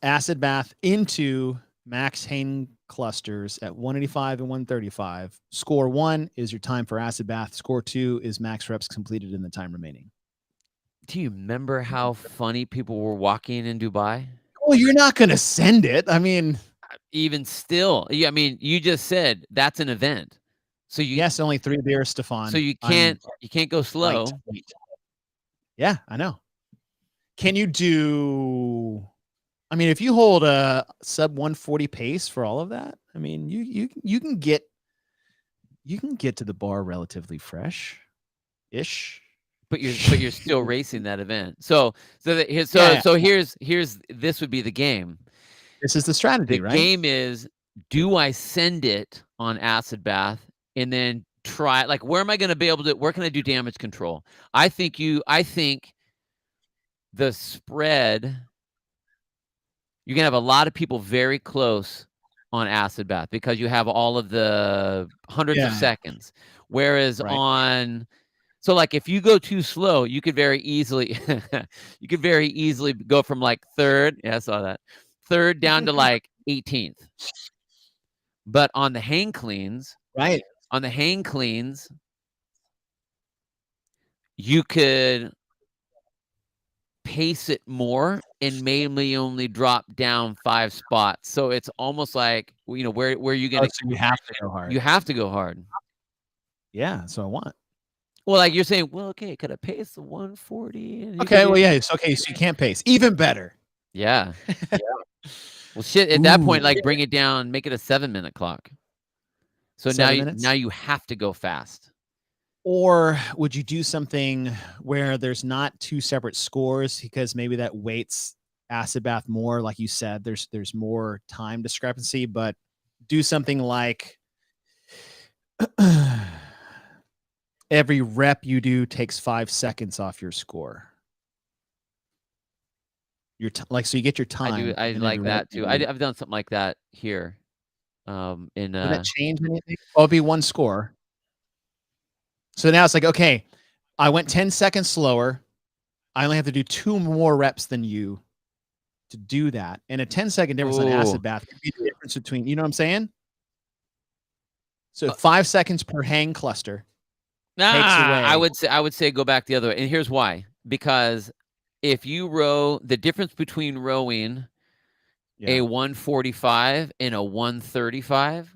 Acid bath into max hang clusters at 185 and 135. Score 1 is your time for acid bath. Score 2 is max reps completed in the time remaining.
Do you remember how funny people were walking in Dubai?
Well, you're not going to send it. I mean,
even still, I mean, you just said that's an event. So
yes, only 3 beers, Stefan.
So you can't go slow.
Yeah, I know. Can you do I mean, if you hold a sub 140 pace for all of that, I mean, you can get to the bar relatively fresh-ish.
But you're still racing that event. So
Yeah.
here's this would be the game.
This is the strategy,
The
right?
game is, do I send it on acid bath and then try, like, where am I gonna be able to, where can I do damage control? I think the spread, you can have a lot of people very close on acid bath because you have all of the hundreds of seconds. Whereas
Right.
so like if you go too slow, you could very easily go from like third, yeah, I saw that, third down to like 18th. But on the hang cleans,
Right.
You could pace it more and mainly only drop down 5 spots. So it's almost like, you know, where are you gonna?
So you have to go hard.
You have to go hard.
Yeah, that's what I want.
Well, like you're saying, well, okay, could I pace the 140? And
Okay, well, yeah, it's okay. So you can't pace. Even better.
Yeah. Well, shit. At that point, like bring it down, make it a 7-minute clock. So
7 minutes?
now you have to go fast.
Or would you do something where there's not 2 separate scores because maybe that weights acid bath more? Like you said, there's more time discrepancy, but do something like every rep you do takes 5 seconds off your score. Like, so you get your time.
I like that too. I've done something like that here.
Would that change anything? Oh, it'd be 1 score. So now it's like, okay, I went 10 seconds slower. I only have to do 2 more reps than you to do that. And a 10-second difference on acid bath could be the difference between, you know what I'm saying? So 5 seconds per hang cluster takes away.
I would say go back the other way. And here's why. Because if you row, the difference between rowing a 145 and a 135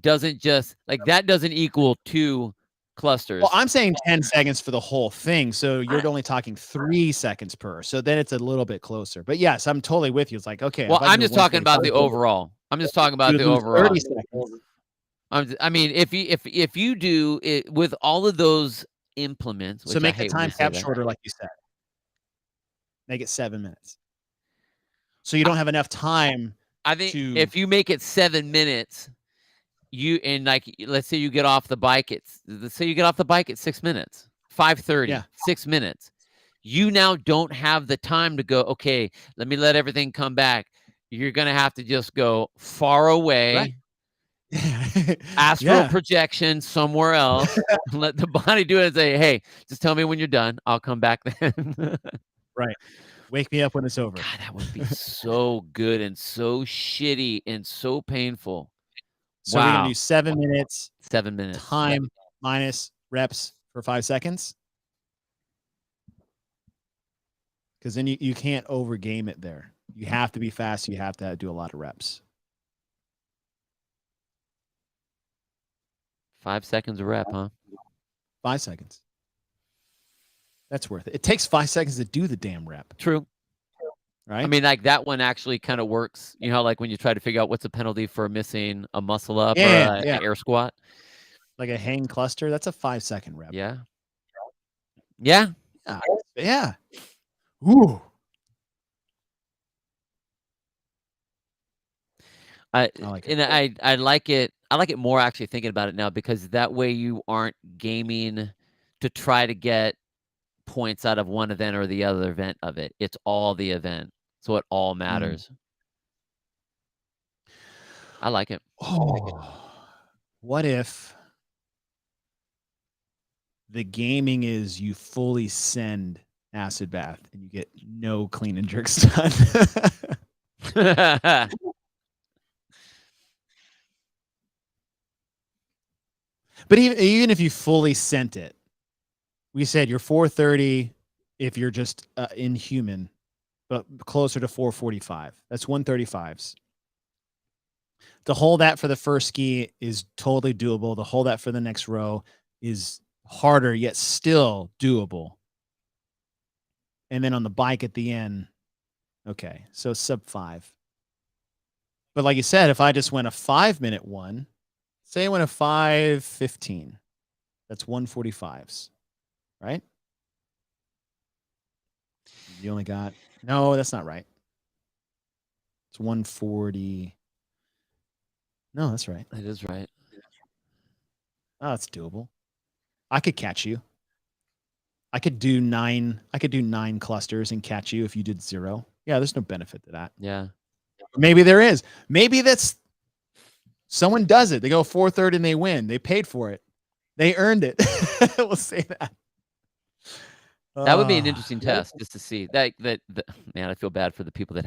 doesn't just, like, that doesn't equal 2 clusters.
Well, I'm saying 10 seconds for the whole thing. So you're only talking 3 seconds per. So then it's a little bit closer. But yes, I'm totally with you. It's like, okay.
Well, I'm just talking about the overall. I'm just talking about the overall.
30 seconds.
I mean, if you do it with all of those implements, which
so make
I hate
the time
when you say
cap
that.
shorter, like you said. Make it 7 minutes. So you don't have enough time.
I think if you make it 7 minutes, like, let's say you get off the bike at 6 minutes, 5:30, 6 minutes. You now don't have the time to go, okay, let me let everything come back. You're gonna have to just go far away. Astral projection somewhere else. Let the body do it and say, hey, just tell me when you're done. I'll come back then.
Right. Wake me up when it's over.
God, that would be so good and so shitty and so painful.
So we're gonna do 7 minutes.
7 minutes.
Time minus reps for 5 seconds. Because then you can't over game it there. You have to be fast. You have to do a lot of reps.
5 seconds a rep, huh?
5 seconds. That's worth it. It takes 5 seconds to do the damn rep.
True.
Right?
I mean, like, that one actually kind of works. You know, like when you try to figure out what's the penalty for missing a muscle up or an air squat.
Like a hang cluster, that's a 5-second rep.
Yeah. Yeah.
Yeah. Ooh.
I like it. I like it more actually thinking about it now, because that way you aren't gaming to try to get points out of one event or the other event of it. It's all the event. So it all matters. I like it.
Oh. What if the gaming is you fully send acid bath and you get no clean and jerks done? But even if you fully sent it, we said you're 430 if you're just inhuman, but closer to 445. That's 135s. To hold that for the first ski is totally doable. To hold that for the next row is harder, yet still doable. And then on the bike at the end, Okay, so sub 5. But like you said, if I just went a 5-minute one, say I went a 5:15, that's 1:45s, right? You only got no, that's not right. It's 1:40. No, that's right.
It is right.
Oh, it's doable. I could catch you. I could do 9 clusters and catch you if you did 0. Yeah, there's no benefit to that.
Yeah.
Maybe there is. Maybe that's someone does it. They go 4:30 and they win. They paid for it. They earned it. We'll say that.
That would be an interesting test just to see. That man, I feel bad for the people that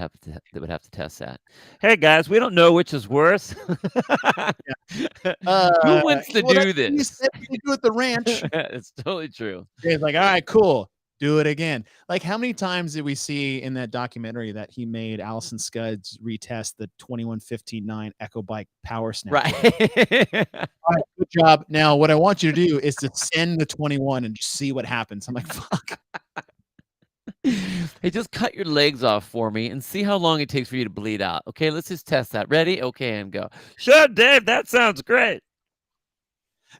would have to test that. Hey guys, we don't know which is worse. Who wants to do this?
You said you do at the ranch.
It's totally true.
It's like, all right, cool. Do it again. Like, how many times did we see in that documentary that he made Allison Scuds retest the 21:15.9 Echo Bike Power Snap?
Right.
All right, good job. Now, what I want you to do is to send the 21 and just see what happens. I'm like, fuck.
Hey, just cut your legs off for me and see how long it takes for you to bleed out. Okay, let's just test that. Ready? Okay, and go. Sure, Dave, that sounds great.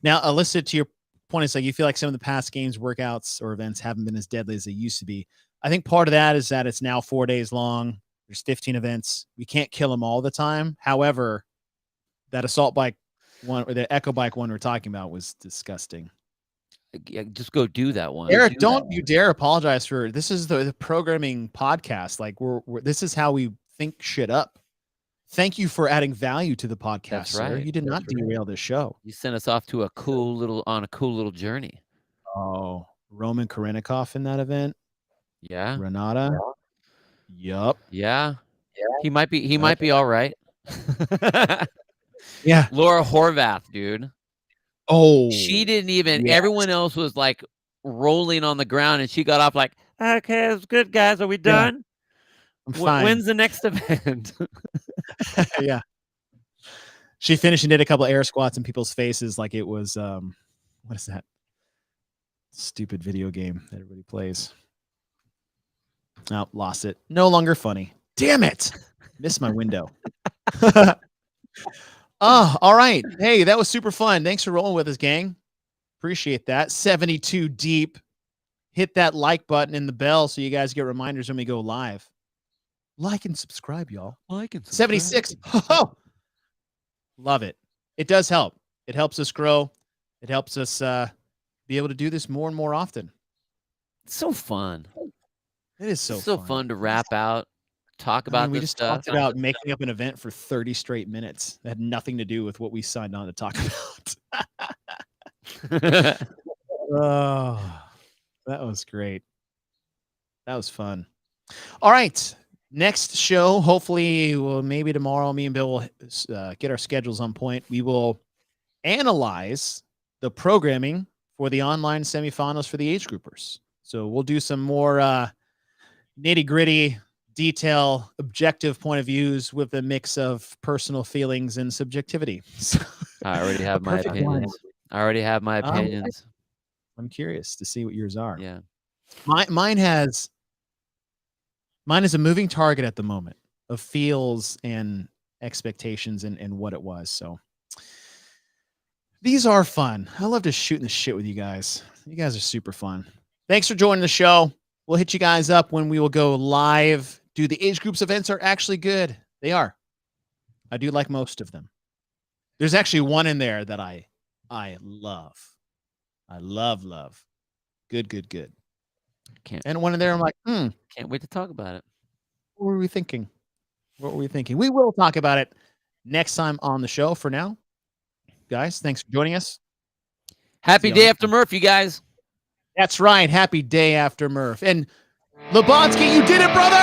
Now, Alyssa, to your point, it's like you feel like some of the past games, workouts, or events haven't been as deadly as they used to be. I think part of that is that it's now 4 days long. There's 15 events. We can't kill them all the time. However, that assault bike one or the Echo Bike one we're talking about was disgusting.
Yeah, just go do that one.
Eric, don't you dare apologize for this. Is the programming podcast. Like we're this is how we think shit up. Thank you for adding value to the podcast.
That's
sir.
right.
You did not derail this show.
You sent us off to a cool little journey.
Oh, Roman Karenikov in that event.
Yeah.
Renata. Yup.
Yeah. He might be all right.
Yeah.
Laura Horvath, dude.
Oh,
she didn't even. Yes. Everyone else was like rolling on the ground, and she got off like, "Okay, it's good, guys. Are we done?
Yeah. I'm fine.
When's the next event?"
Yeah. She finished and did a couple of air squats in people's faces, like it was what is that stupid video game that everybody plays? Oh, lost it. No longer funny. Damn it! Missed my window. Oh, all right. Hey, that was super fun. Thanks for rolling with us, gang. Appreciate that. 72 deep. Hit that like button and the bell so you guys get reminders when we go live. Like and subscribe, y'all.
Like and subscribe.
76. Oh, love it. It does help. It helps us grow. It helps us be able to do this more and more often.
It's so fun.
It is so
fun to wrap out. Talk about
we
this
just
stuff.
talked about making up an event for 30 straight minutes that had nothing to do with what we signed on to talk about. Oh, that was great. That was fun. All right. Next show, hopefully, maybe tomorrow, me and Bill will get our schedules on point. We will analyze the programming for the online semifinals for the age groupers. So we'll do some more nitty-gritty detail, objective point of views with a mix of personal feelings and subjectivity.
I already have my opinions.
I'm curious to see what yours are.
Yeah.
Mine is a moving target at the moment of feels and expectations and what it was. So these are fun. I love just shooting the shit with you guys. You guys are super fun. Thanks for joining the show. We'll hit you guys up when we will go live. Dude, the age groups events are actually good. They are. I do like most of them. There's actually one in there that I love. I love. Good. And one in there I'm like,
can't wait to talk about it.
What were we thinking? We will talk about it next time on the show. For now, guys, thanks for joining us.
Happy day after Murph, you guys.
That's right. Happy day after Murph. And Lebonsky, you did it, brother!